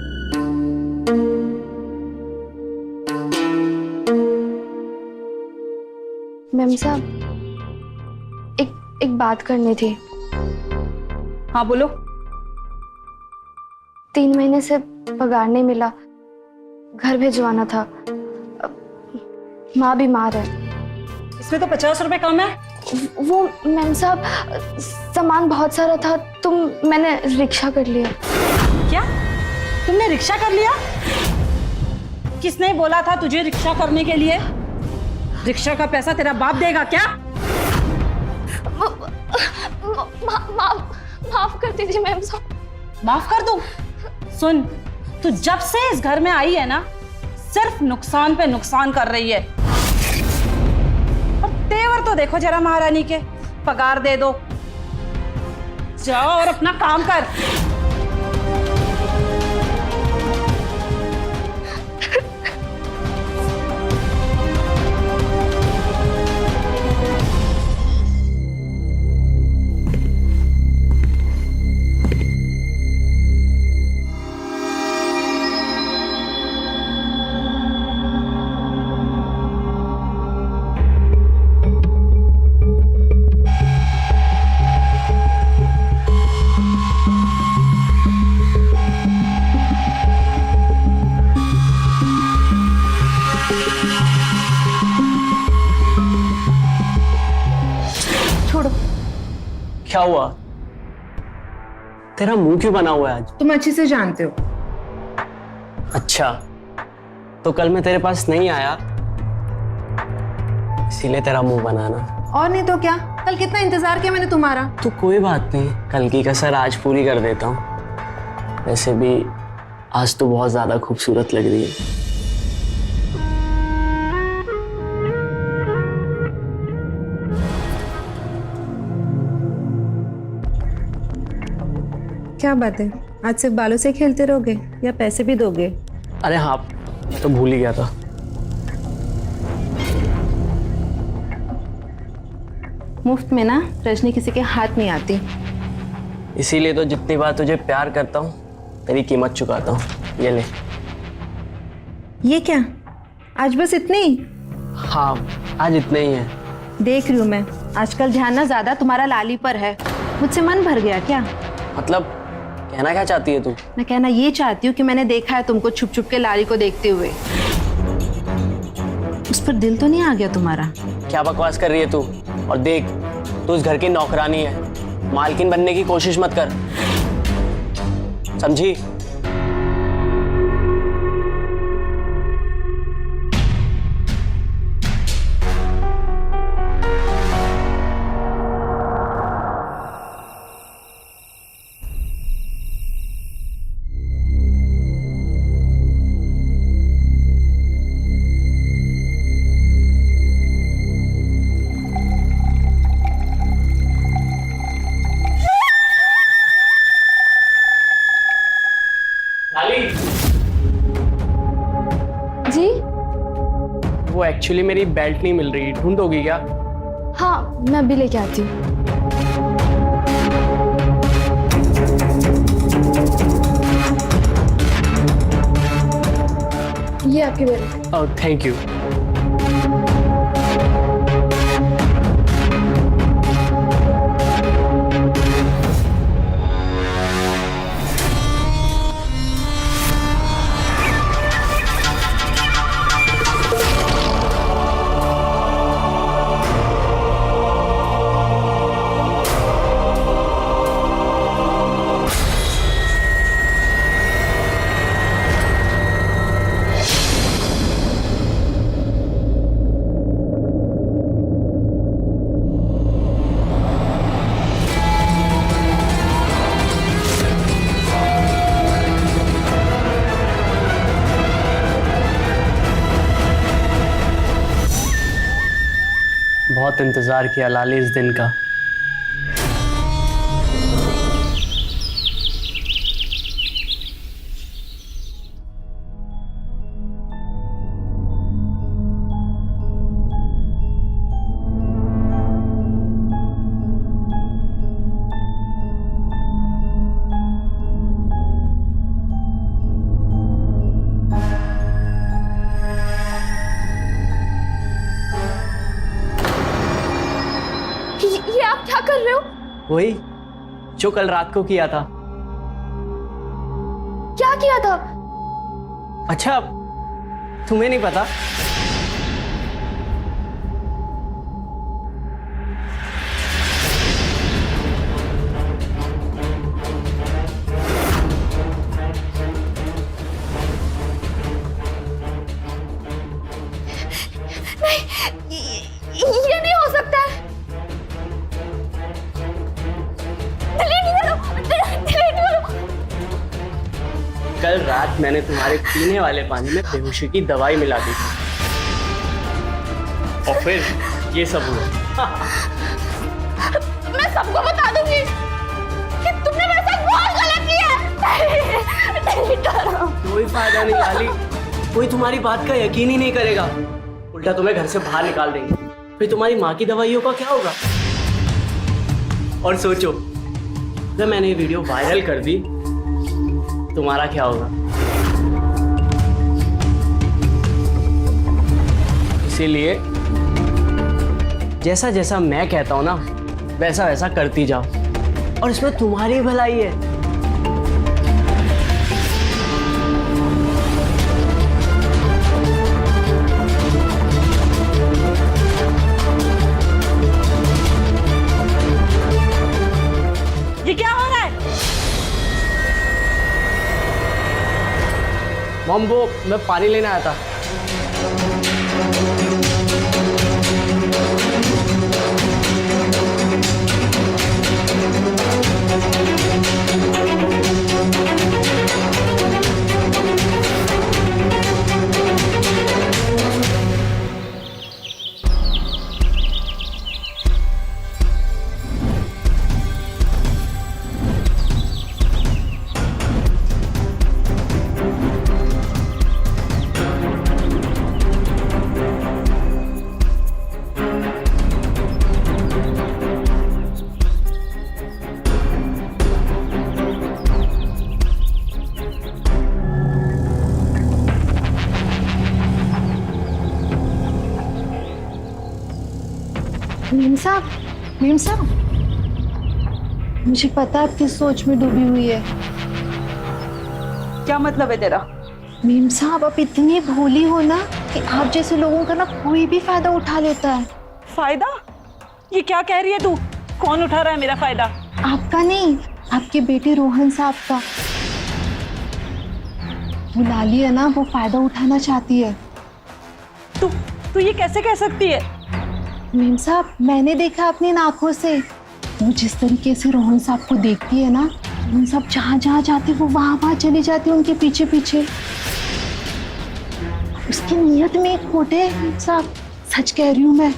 मैम साहब, एक बात करनी थी। हाँ बोलो। 3 महीने से पगार नहीं मिला, घर भिजवाना था। माँ बीमार है। इसमें तो 50 रुपए कम है। वो मैम साहब, सामान बहुत सारा था तो मैंने रिक्शा कर लिया। क्या? तुमने रिक्शा कर लिया? किसने बोला था तुझे रिक्शा करने के लिए? रिक्शा का पैसा तेरा बाप देगा क्या? माफ कर दीजिए मैम साहब। माफ कर दूं? सुन, तू जब से इस घर में आई है ना, सिर्फ नुकसान पे नुकसान कर रही है। और तेवर तो देखो जरा महारानी के। पगार दे दो, जाओ और अपना काम कर। क्या हुआ? तेरा मुंह क्यों बना हुआ है आज? तुम अच्छे से जानते हो। अच्छा, तो कल मैं तेरे पास नहीं आया इसीलिए तेरा मुंह बनाना। और नहीं तो क्या, कल कितना इंतजार किया मैंने तुम्हारा। तो कोई बात नहीं, कल की कसर आज पूरी कर देता हूँ। वैसे भी आज तो बहुत ज्यादा खूबसूरत लग रही है। क्या बात है, आज सिर्फ बालों से खेलते रहोगे या पैसे भी दोगे? अरे हाँ, मैं तो भूल ही गया था। मुफ्त में ना रजनी किसी के हाथ नहीं आती। इसीलिए तो जितनी बार तुझे प्यार करता हूँ तेरी कीमत चुकाता हूँ। ये ले। ये क्या, आज बस इतने ही? हाँ, आज इतने ही है। देख रही हूँ मैं, आजकल ध्यान ना ज्यादा तुम्हारा लाली पर है। मुझसे मन भर गया क्या? मतलब कहना क्या चाहती है तू? मैं कहना ये चाहती हूँ कि मैंने देखा है तुमको छुप छुप के लाली को देखते हुए। उस पर दिल तो नहीं आ गया तुम्हारा? क्या बकवास कर रही है तू? और देख, तू इस घर की नौकरानी है, मालकिन बनने की कोशिश मत कर, समझी? जी? वो एक्चुअली मेरी बेल्ट नहीं मिल रही, ढूंढोगी क्या? हाँ, मैं अभी लेके आती हूँ। ये आपकी बेल्ट। Oh, thank you. बहुत इंतजार किया लाली इस दिन का। ये आप क्या कर रहे हो? वही जो कल रात को किया था। क्या किया था? अच्छा, तुम्हें नहीं पता? ये नहीं हो सकता है। डिलीट करो। कल रात मैंने तुम्हारे पीने वाले पानी में बेहोशी की दवाई मिला दी थी और फिर ये सब हुआ। मैं सबको बता दूंगी कि तुमने मेरे साथ बहुत गलत किया है। डिलीट करो। कोई फायदा नहीं लाली, कोई तुम्हारी बात का यकीन ही नहीं करेगा, उल्टा तुम्हें घर से बाहर निकाल देंगे। फिर तुम्हारी माँ की दवाइयों का क्या होगा? और सोचो, अगर मैंने ये वीडियो वायरल कर दी तुम्हारा क्या होगा? इसीलिए जैसा जैसा मैं कहता हूं ना वैसा वैसा करती जाओ, और इसमें तुम्हारी भलाई है। ये क्या हो रहा है? मॉम, वो मैं पानी लेने आया था। मीम साहब, मुझे पता है आप किस सोच में डूबी हुई है। क्या मतलब है तेरा? मीम साहब, आप इतनी भोली हो ना कि आप जैसे लोगों का ना कोई भी फायदा उठा लेता है। फायदा? ये क्या कह रही है तू? कौन उठा रहा है मेरा फायदा? आपका नहीं, आपके बेटे रोहन साहब का। वो लाली है ना, वो फायदा उठाना चाहती है। तू ये कैसे कह सकती है? मीम साहब, मैंने देखा अपनी आंखों से। वो जिस तरीके से रोहन साहब को देखती है ना, रोहन साहब जहाँ जहाँ जाते वो वहाँ चली जाती है उनके पीछे पीछे। उसकी नीयत में एक खोट है मीम साहब, सच कह रही हूँ मैं।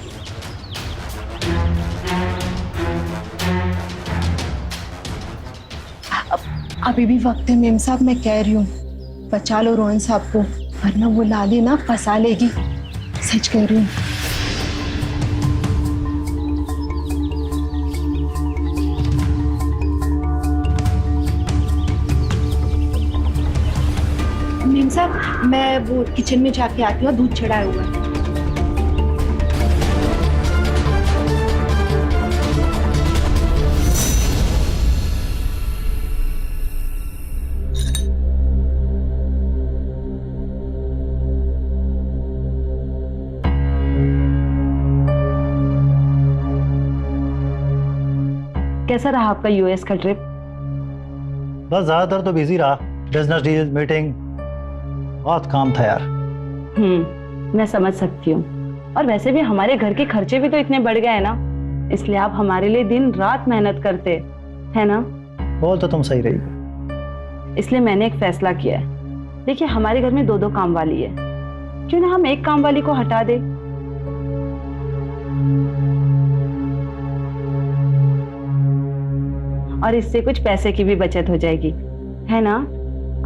अभी भी वक्त है मीम साहब, मैं कह रही हूँ बचा लो रोहन साहब को, वरना वो लाली ना फंसा लेगी। सच कह रही हूँ। मीम साहब, मैं वो किचन में जाके आती हूँ, दूध चढ़ाया हुआ है। कैसा रहा आपका यूएस का ट्रिप? बस ज्यादातर तो बिजी रहा, बिजनेस डील, मीटिंग, बहुत काम था यार। मैं समझ सकती हूँ। और वैसे भी हमारे घर के खर्चे भी तो इतने बढ़ गए हैं ना, इसलिए आप हमारे लिए दिन रात मेहनत करते है ना? बोल तो तुम सही रही। इसलिए मैंने एक फैसला किया है। देखिए, हमारे घर में 2-2 काम वाली है, क्यों ना हम एक काम वाली को हटा दे। और इससे कुछ पैसे की भी बचत हो जाएगी, है ना?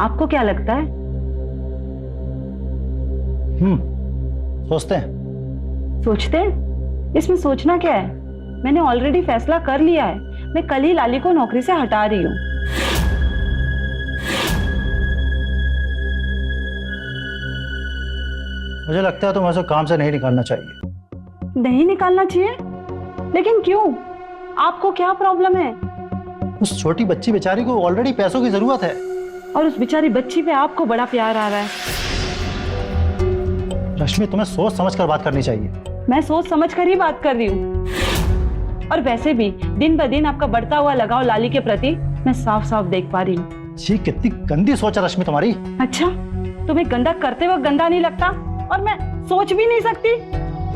आपको क्या लगता है? सोचते हैं। सोचते हैं? इसमें सोचना क्या है? मैंने ऑलरेडी फैसला कर लिया है। मैं कल ही लाली को नौकरी से हटा रही हूँ। मुझे लगता है तुम्हें उसे काम से नहीं निकालना चाहिए। नहीं निकालना चाहिए? लेकिन क्यों? आपको क्या प्रॉब्लम है? उस छोटी बच्ची बेचारी को ऑलरेडी पैसों की जरूरत है, और उस बेचारी बच्ची पे आपको बड़ा प्यार आ रहा है। रश्मि, तुम्हें सोच समझ कर बात करनी चाहिए। मैं सोच समझ कर ही बात कर रही हूँ। और वैसे भी दिन ब दिन आपका बढ़ता हुआ लगाव लाली के प्रति मैं साफ साफ देख पा रही हूँ। जी, कितनी गंदी सोच है रश्मि तुम्हारी। अच्छा, तुम्हें गंदा करते वक्त गंदा नहीं लगता? और मैं सोच भी नहीं सकती?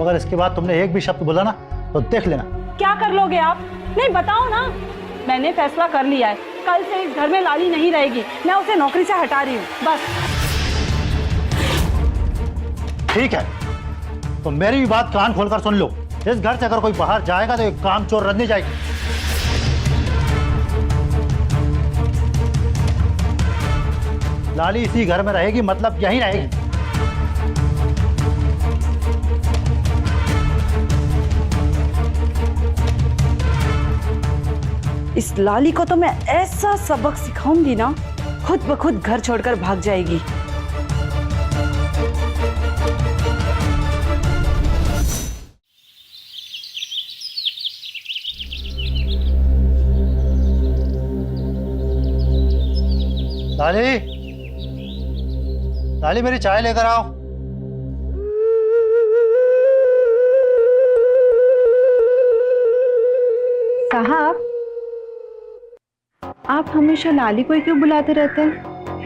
अगर इसके बाद तुमने एक भी शब्द बोला ना तो देख लेना। क्या कर लोगे आप? नहीं, बताओ ना। मैंने फैसला कर लिया है, कल से इस घर में लाली नहीं रहेगी। मैं उसे नौकरी से हटा रही हूँ, बस। ठीक है, तो मेरी भी बात कान खोलकर सुन लो। इस घर से अगर कोई बाहर जाएगा तो एक काम चोर रंधी जाएगी। लाली इसी घर में रहेगी, मतलब यहीं रहेगी। इस लाली को तो मैं ऐसा सबक सिखाऊंगी ना, खुद ब खुद घर छोड़कर भाग जाएगी। लाली, लाली, मेरी चाय लेकर आओ। साहब, आप हमेशा लाली को ही क्यों बुलाते रहते हैं?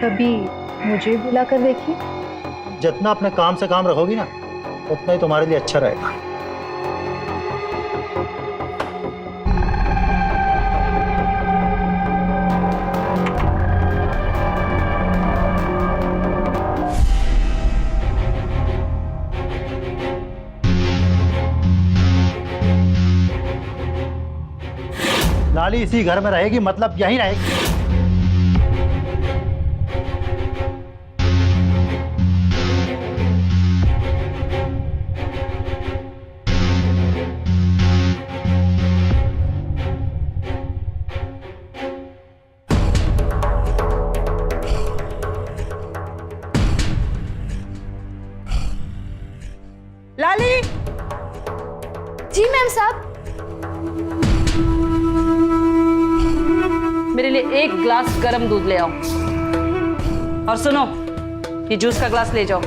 कभी मुझे बुला कर देखिए। जितना अपने काम से काम रखोगी ना, उतना ही तुम्हारे लिए अच्छा रहेगा। लाली इसी घर में रहेगी, मतलब यहीं रहेगी। लाली! जी मैम साहब। मेरे लिए 1 ग्लास गर्म दूध ले आओ। और सुनो, ये जूस का ग्लास ले जाओ।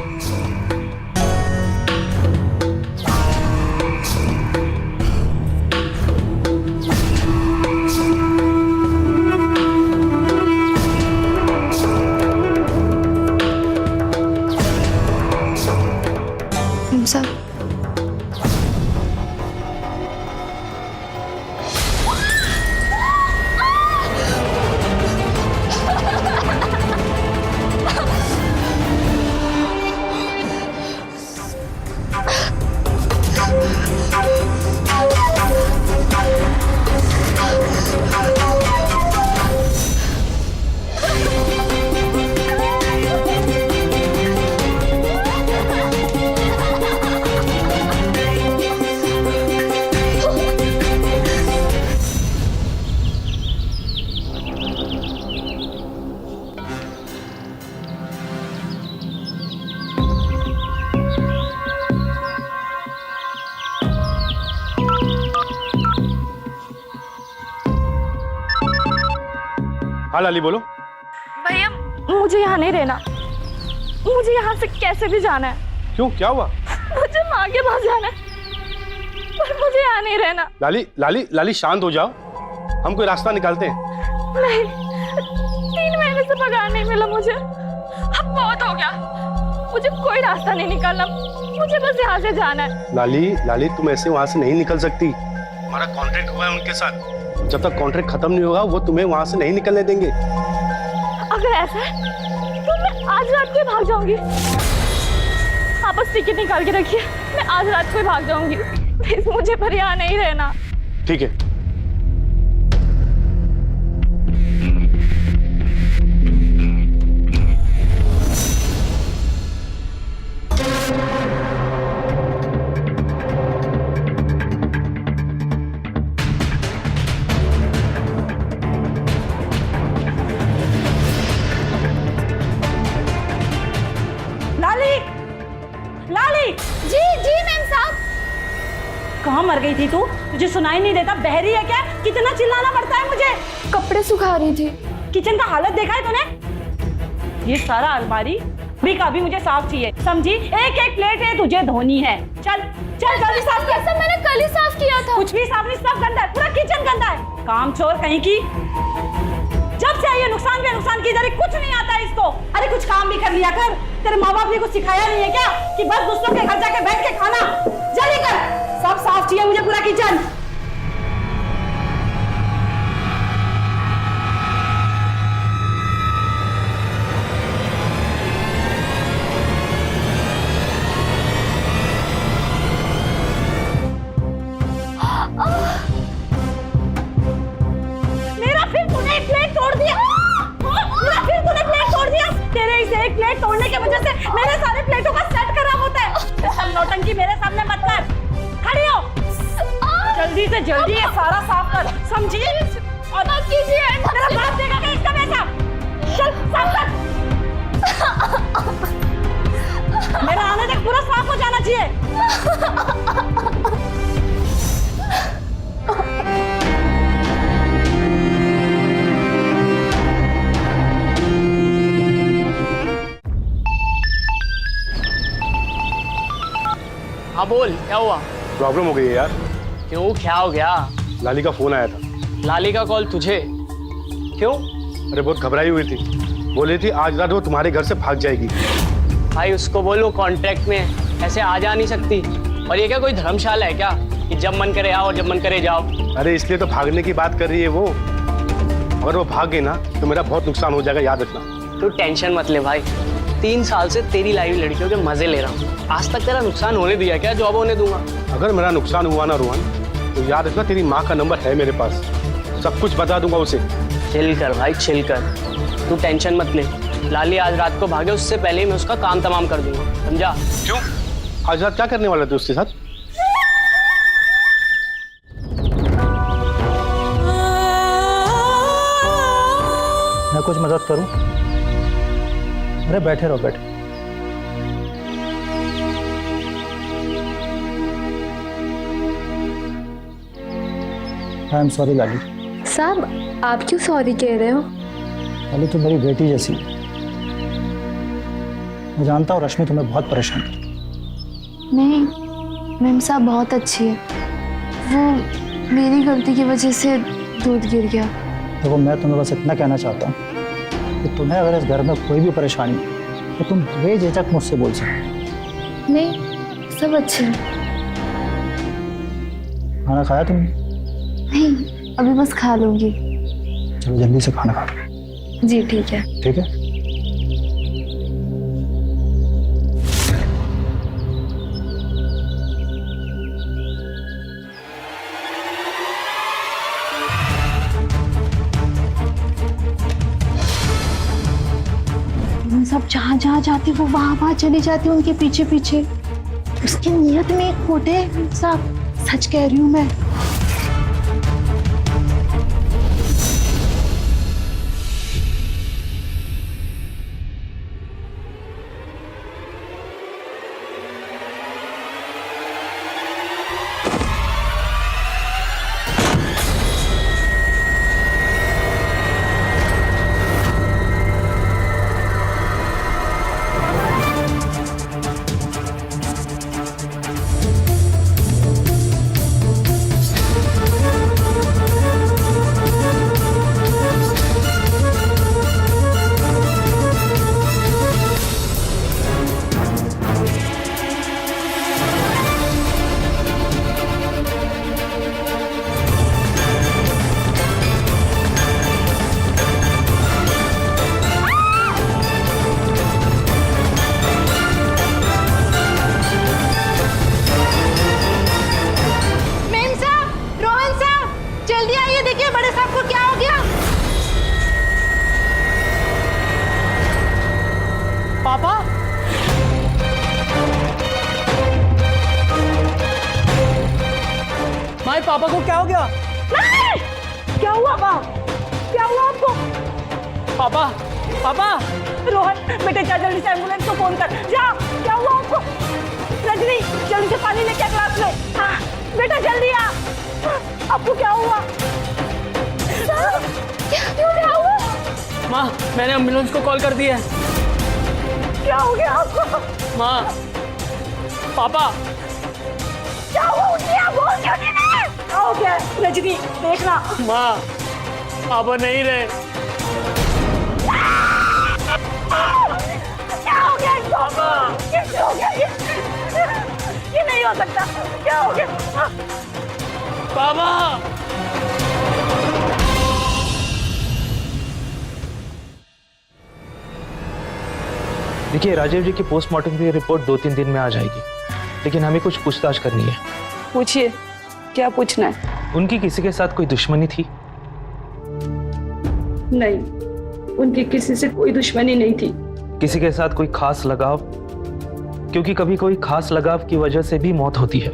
साहब हाँ लाली बोलो। भैया मुझे यहाँ नहीं रहना, मुझे यहाँ से कैसे भी जाना है। क्यों, क्या हुआ? मुझे माँ के पास जाना है, पर मुझे यहाँ नहीं रहना। लाली लाली लाली शांत हो जाओ, हम कोई रास्ता निकालते हैं। नहीं, 3 महीने से पगार नहीं मिला मुझे, अब बहुत हो गया, मुझे कोई रास्ता नहीं निकालना, मुझे बस यहाँ से जाना है। लाली लाली तुम ऐसे वहां से नहीं निकल सकती, हमारा कॉन्ट्रैक्ट हुआ है उनके साथ, जब तक कॉन्ट्रैक्ट खत्म नहीं होगा वो तुम्हें वहां से नहीं निकलने देंगे। अगर ऐसा है तो मैं आज रात को ही भाग जाऊंगी। आप बस टिकट निकाल के रखिए, मैं आज रात को ही भाग जाऊंगी। प्लीज मुझे पर यहाँ नहीं रहना। ठीक है। जी जी मैम साहब। कहाँ मर गई थी तू? तुझे सुनाई नहीं देता? बहरी है क्या? कितना चिल्लाना पड़ता है मुझे? कपड़े सुखा रही थी। किचन का हालत देखा है तूने? ये सारा अलमारी भी का भी मुझे साफ चाहिए, समझी? एक एक प्लेट है तुझे धोनी है। चल चल जल्दी साफ कर। सब मैंने कल ही साफ किया था। कुछ भी साफ नहीं, सब गंदा है, पूरा किचन गंदा है। काम चोर कहीं की। जब से आई है नुकसान पे नुकसान की, इधर कुछ नहीं आता है इसको। अरे कुछ काम भी कर लिया कर। तेरे माँ बाप ने कुछ सिखाया नहीं है क्या कि बस दूसरों के घर जाके बैठ के खाना? जल्दी कर, सब साफ चाहिए मुझे पूरा किचन। मेरा फिर तूने एक प्लेट तोड़ दिया। मेरा फिर तूने प्लेट तोड़ दिया। तेरे इस एक प्लेट तोड़ने की वजह से मेरे सारे प्लेटों का सेट खराब होता है। सब नौटंकी मेरे सामने मत कर। खड़ी हो, जल्दी से जल्दी ये सारा साफ कर, समझी? और मत कीजिए, मेरा बाप देगा क्या इसका पैसा? चल साफ कर। मेरा आने तक पूरा साफ हो जाना चाहिए। हाँ बोल, क्या हुआ? प्रॉब्लम हो गई है यार। क्यों, क्या हो गया? लाली का फोन आया था। लाली का कॉल तुझे? क्यों? अरे बहुत घबराई हुई थी, बोली थी आज रात वो तुम्हारे घर से भाग जाएगी। भाई उसको बोलो कॉन्ट्रैक्ट में ऐसे आ जा नहीं सकती। और ये क्या कोई धर्मशाला है क्या कि जब मन करे आओ और जब मन करे जाओ? अरे इसलिए तो भागने की बात कर रही है वो। अगर वो भाग गई ना तो मेरा बहुत नुकसान हो जाएगा, याद रखना। तू टेंशन मत ले भाई, 3 साल से तेरी लाइव लड़कियों के मजे ले रहा हूँ। आज तक तेरा नुकसान होने दिया क्या? जॉब होने दूंगा। अगर मेरा नुकसान हुआ ना रोहन, तो याद रखना तेरी माँ का नंबर है मेरे पास, सब कुछ बता दूंगा उसे। चिल कर भाई, चिल कर, तू टेंशन मत ले। लाली आज रात को भागे उससे पहले ही मैं उसका काम तमाम कर दूंगा, समझा? क्यों? आज रात क्या करने वाले थे उसके साथ? मैं कुछ मदद करूं? अरे बैठे रहो, बैठे। आई एम सॉरी लाली। साहब आप क्यों सॉरी कह रहे हो? पहले तो मेरी बेटी जैसी। मैं जानता हूँ रश्मि तुम्हें बहुत परेशान करती है। नहीं, मैम साहब बहुत अच्छी है। वो मेरी गलती की वजह से दूध गिर गया। देखो मैं तुम्हें बस इतना कहना चाहता हूँ कि तुम्हें अगर इस घर में कोई भी परेशानी है तो तुम बेझिझक मुझसे बोल सकते। नहीं, सब अच्छे हैं। खाना खाया तुमने? नहीं, अभी बस खा लूंगी। चलो जल्दी से खाना खा लो। जी ठीक है। ठीक है। तुम सब जहाँ जहाँ जाती वो वहाँ वहाँ चली जाती उनके पीछे पीछे। उसकी नीयत में एक खोट है साहब, सच कह रही हूँ मैं। पापा को क्या हो गया? क्या हुआ माँ? क्या हुआ आपको? पापा पापा रोहन बेटे जा जल्दी से एम्बुलेंस को फोन कर। जा, क्या हुआ आपको? रजनी जल्दी से पानी लेके ग्लास में। हाँ, बेटा जल्दी आ। आपको क्या हुआ? क्या हुआ? माँ मैंने एम्बुलेंस को कॉल कर दिया है। क्या हो गया आपको? माँ पापा क्या हुआ? उठिए, बोल क्यों नहीं रहे? क्या हो गया? रजनी देखना। माँ पापा नहीं रहे। क्या हो गया इनको? कैसे हो गया ये नहीं हो सकता। क्या हो गया? पापा देखिए राजीव जी की पोस्टमार्टम की रिपोर्ट 2-3 दिन में आ जाएगी, लेकिन हमें कुछ पूछताछ करनी है। पूछिए, क्या पूछना है? उनकी किसी के साथ कोई दुश्मनी थी? नहीं, उनकी किसी से कोई दुश्मनी नहीं थी। किसी के साथ कोई खास लगाव? क्योंकि कभी कोई खास लगाव की वजह से भी मौत होती है।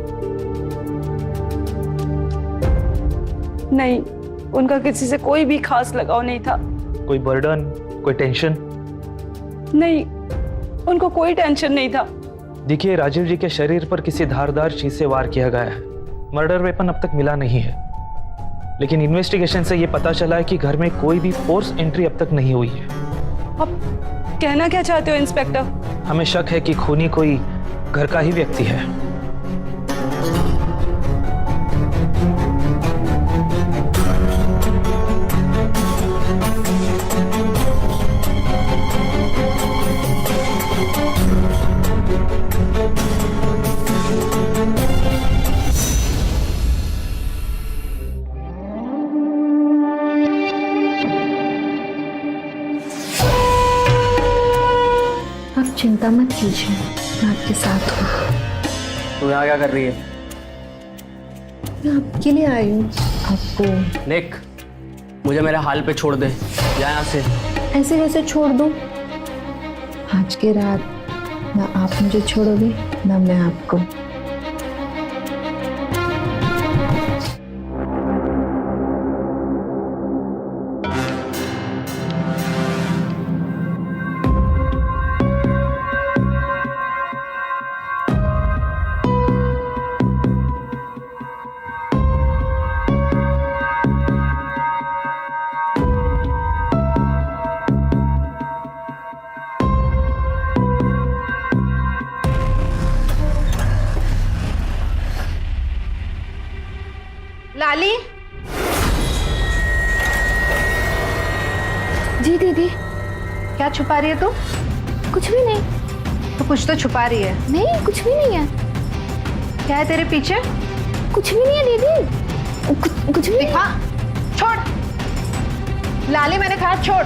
नहीं, उनका किसी से कोई भी खास लगाव नहीं था। कोई बर्डन, कोई टेंशन? नहीं, उनको कोई टेंशन नहीं था। देखिए राजीव जी के शरीर पर किसी धारदार चीज से वार किया गया है। मर्डर वेपन अब तक मिला नहीं है, लेकिन इन्वेस्टिगेशन से यह पता चला है कि घर में कोई भी फोर्स एंट्री अब तक नहीं हुई है। आप कहना क्या चाहते हो इंस्पेक्टर? हमें शक है कि खूनी कोई घर का ही व्यक्ति है। आप चिंता मत कीजिए, मैं आपके साथ हूँ। तू यहाँ क्या कर रही है? मैं आपके लिए आई हूँ। आपको निक, मुझे मेरे हाल पे छोड़ दे, जा यहाँ से। ऐसे कैसे छोड़ दूँ? आज की रात ना आप मुझे छोड़ोगे ना मैं आपको। लाली। जी दीदी। क्या छुपा रही है तू? कुछ भी नहीं। तो कुछ तो छुपा रही है। नहीं, कुछ भी नहीं है। क्या है तेरे पीछे? कुछ भी नहीं है दीदी। कुछ भी दिखा। छोड़ लाली, मैंने कहा छोड़।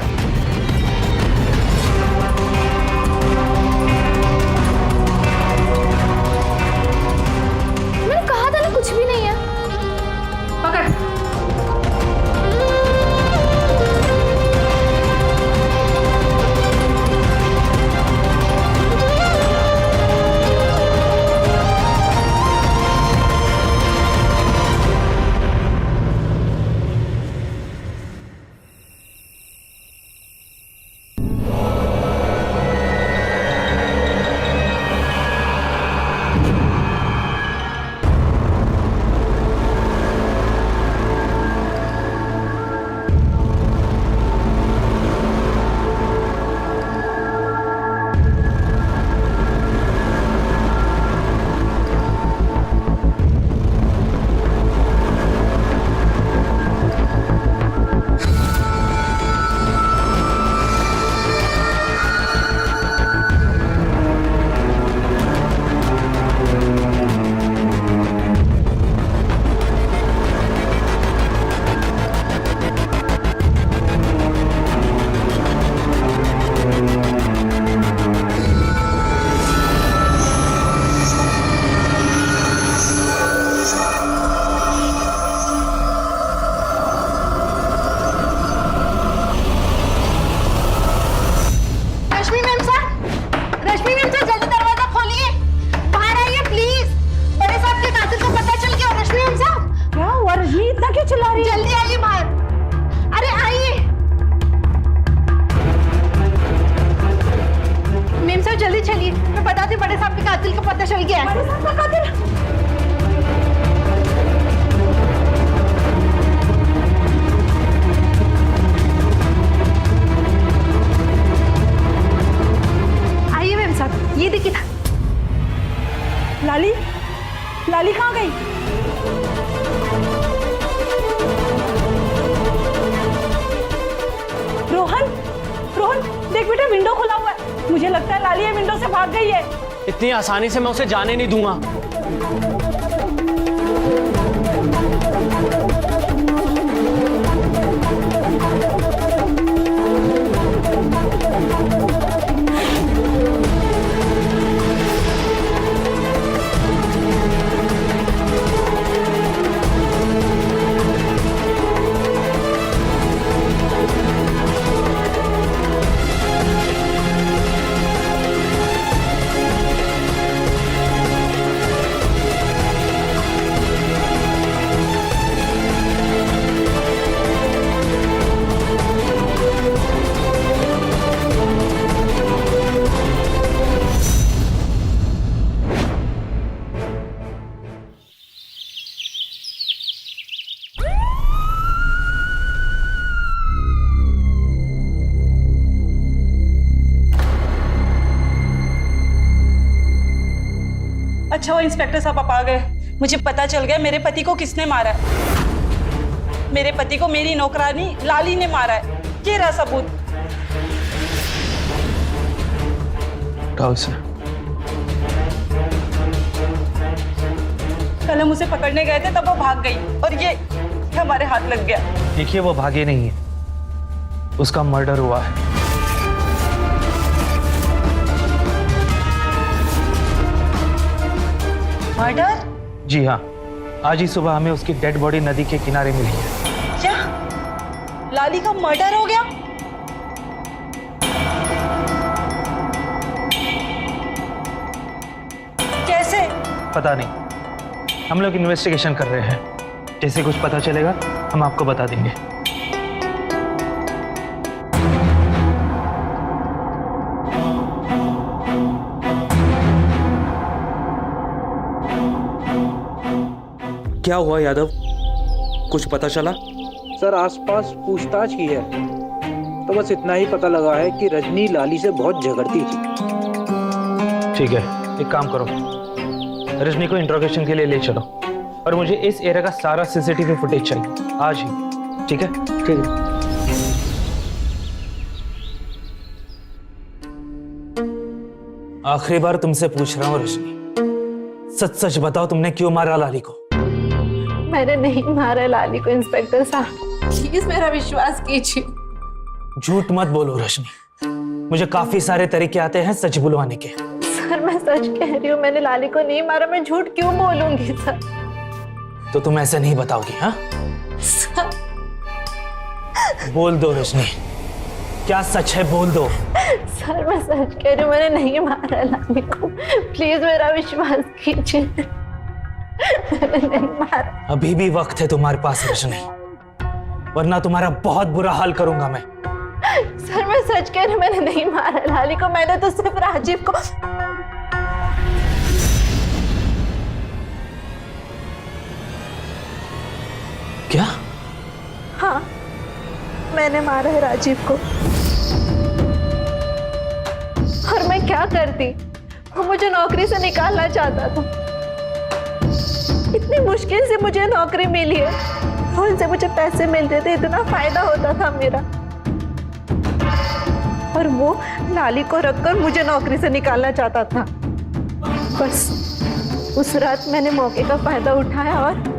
मैंने कहा था ना कुछ भी नहीं है। पकड़। लाली, लाली कहाँ गई? रोहन, रोहन देख बेटा, विंडो खुला हुआ है। मुझे लगता है लाली ये विंडो से भाग गई है। इतनी आसानी से मैं उसे जाने नहीं दूंगा। अच्छा वो इंस्पेक्टर साहब आप आ गए। मुझे पता चल गया मेरे पति को किसने मारा है। मेरे पति को मेरी नौकरानी लाली ने मारा है। ये रहा सबूत। उठाओ इसे। कल हम उसे पकड़ने गए थे तब वो भाग गई और ये हमारे हाथ लग गया। देखिए वो भागे नहीं है, उसका मर्डर हुआ है। मर्डर? जी हाँ, आज ही सुबह हमें उसकी डेड बॉडी नदी के किनारे मिली है। क्या लाली का मर्डर हो गया? कैसे? पता नहीं, हम लोग इन्वेस्टिगेशन कर रहे हैं। जैसे कुछ पता चलेगा हम आपको बता देंगे। क्या हुआ यादव, कुछ पता चला? सर आसपास पूछताछ की है तो बस इतना ही पता लगा है कि रजनी लाली से बहुत झगड़ती थी। ठीक है, एक काम करो, रजनी को इंट्रोगेशन के लिए ले चलो। और मुझे इस एरिया का सारा सीसीटीवी फुटेज चाहिए आज ही, ठीक है? ठीक है। आखिरी बार तुमसे पूछ रहा हूँ रजनी, सच सच बताओ तुमने क्यों मारा लाली को? मैंने नहीं मारा लाली को इंस्पेक्टर साहब, प्लीज मेरा विश्वास कीजिए। झूठ मत बोलो रजनी, मुझे काफी सारे तरीके आते हैं सच बुलवाने के। सर मैं सच कह रही हूँ, मैंने लाली को नहीं मारा, मैं झूठ क्यों बोलूंगी सर? तो तुम ऐसे नहीं बताओगी? हाँ सर बोल दो रजनी, क्या सच है? बोल दो। सर मैं सच कह रही हूँ, मैंने नहीं मारा लाली को, प्लीज मेरा विश्वास कीजिए। मैंने नहीं मारा। अभी भी वक्त है तुम्हारे पास रजनी, वरना तुम्हारा बहुत बुरा हाल करूंगा मैं। सर मैं सच कह रही हूँ, मैंने नहीं मारा लाली को, मैंने तो सिर्फ राजीव को। क्या? हाँ मैंने मारा है राजीव को। और मैं क्या करती, वो मुझे नौकरी से निकालना चाहता था। इतनी मुश्किल से मुझे नौकरी मिली है, उनसे मुझे पैसे मिलते थे, इतना फायदा होता था मेरा, और वो लाली को रखकर मुझे नौकरी से निकालना चाहता था। बस उस रात मैंने मौके का फायदा उठाया और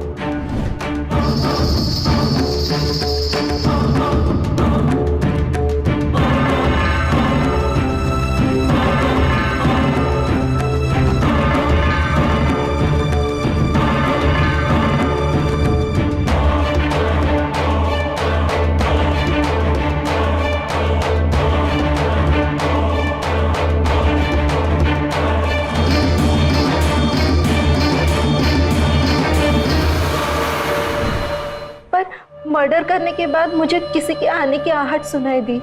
मर्डर करने के बाद मुझे किसी के आने की आहट सुनाई दी।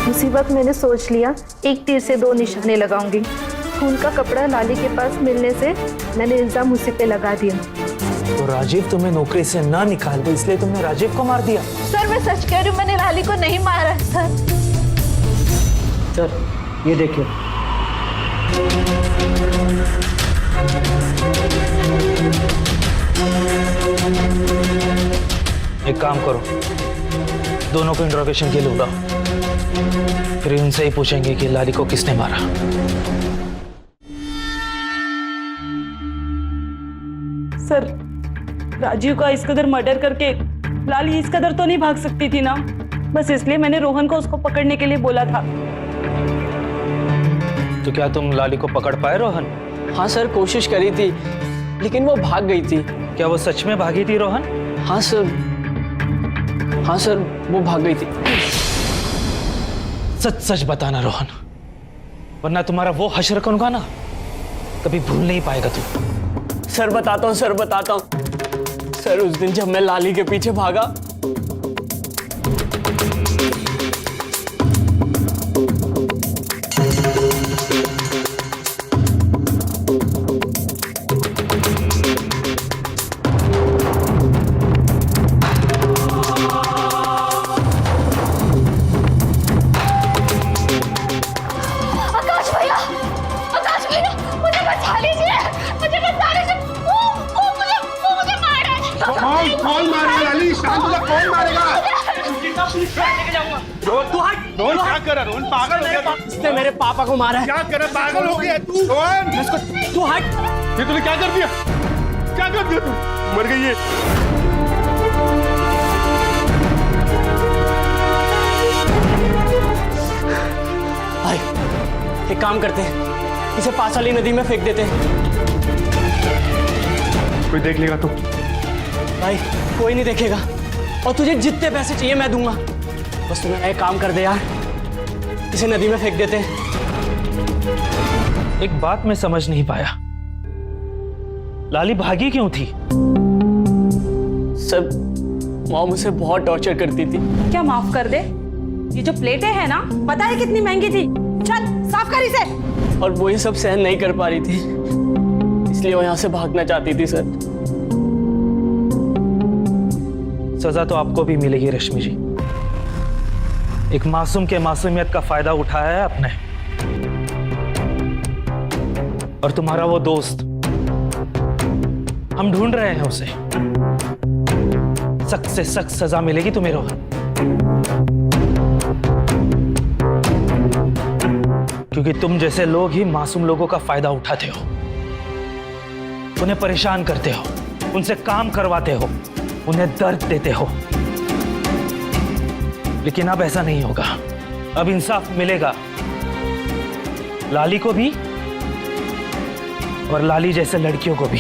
उसी वक्त मैंने सोच लिया, एक तीर से दो निशाने लगाऊंगी। खून का कपड़ा लाली के पास मिलने से मैंने इल्जाम उसी पे लगा दिया। तो राजीव तुम्हें नौकरी से ना निकाल दे इसलिए तुमने राजीव को मार दिया? सर मैं सच कह रही हूँ, मैंने लाली को नहीं मारा है सर। सर ये देखिए, एक काम करो, दोनों को इंट्रोगेशन के लिए बुलाओ, फिर उनसे ही पूछेंगे कि लाली को किसने मारा। सर राजीव का इस कदर मर्डर करके लाली इस कदर तो नहीं भाग सकती थी ना, बस इसलिए मैंने रोहन को उसको पकड़ने के लिए बोला था। तो क्या तुम लाली को पकड़ पाए रोहन? हाँ सर, कोशिश करी थी लेकिन वो भाग गई थी। क्या वो सच में भागी थी रोहन? हाँ सर, हाँ सर, वो भाग गई थी। सच सच बताना रोहन, वरना तुम्हारा वो हश्र करूंगा ना, कभी भूल नहीं पाएगा तू। सर बताता हूँ, सर बताता हूँ। सर उस दिन जब मैं लाली के पीछे भागा, कौन मारेगा लाली? शांत हो जा, कौन मारेगा? रोहन क्या कर रहा है? रोहन पागल हो गया? इसने मेरे पापा को मारा है। क्या कर रहा है? पागल हो गया तू? रोहन तू हट। ये तूने क्या कर दिया? क्या कर दिया तू? मर गई है। भाई एक काम करते हैं, इसे पास वाली नदी में फेंक देते हैं। कोई देख लेगा तो? भाई कोई नहीं देखेगा, और तुझे जितने पैसे चाहिए मैं दूंगा, बस तुम्हें एक काम कर दे यार, इसे नदी में फेंक देते हैं। एक बात मैं समझ नहीं पाया, लाली भागी क्यों थी? सर माँ मुझसे बहुत टॉर्चर करती थी। क्या माफ कर दे? ये जो प्लेटें हैं ना, पता है कितनी महंगी थी? चल साफ कर इसे। और वो ये सब सहन नहीं कर पा रही थी, इसलिए वो यहाँ से भागना चाहती थी सर। सजा तो आपको भी मिलेगी रश्मि जी। एक मासूम के मासूमियत का फायदा उठाया है आपने, और तुम्हारा वो दोस्त, हम ढूंढ रहे हैं उसे। सख्त से सख्त सजा मिलेगी तुम्हें रोहन, क्योंकि तुम जैसे लोग ही मासूम लोगों का फायदा उठाते हो, उन्हें परेशान करते हो, उनसे काम करवाते हो, उन्हें दर्द देते हो। लेकिन अब ऐसा नहीं होगा, अब इंसाफ मिलेगा लाली को भी और लाली जैसे लड़कियों को भी।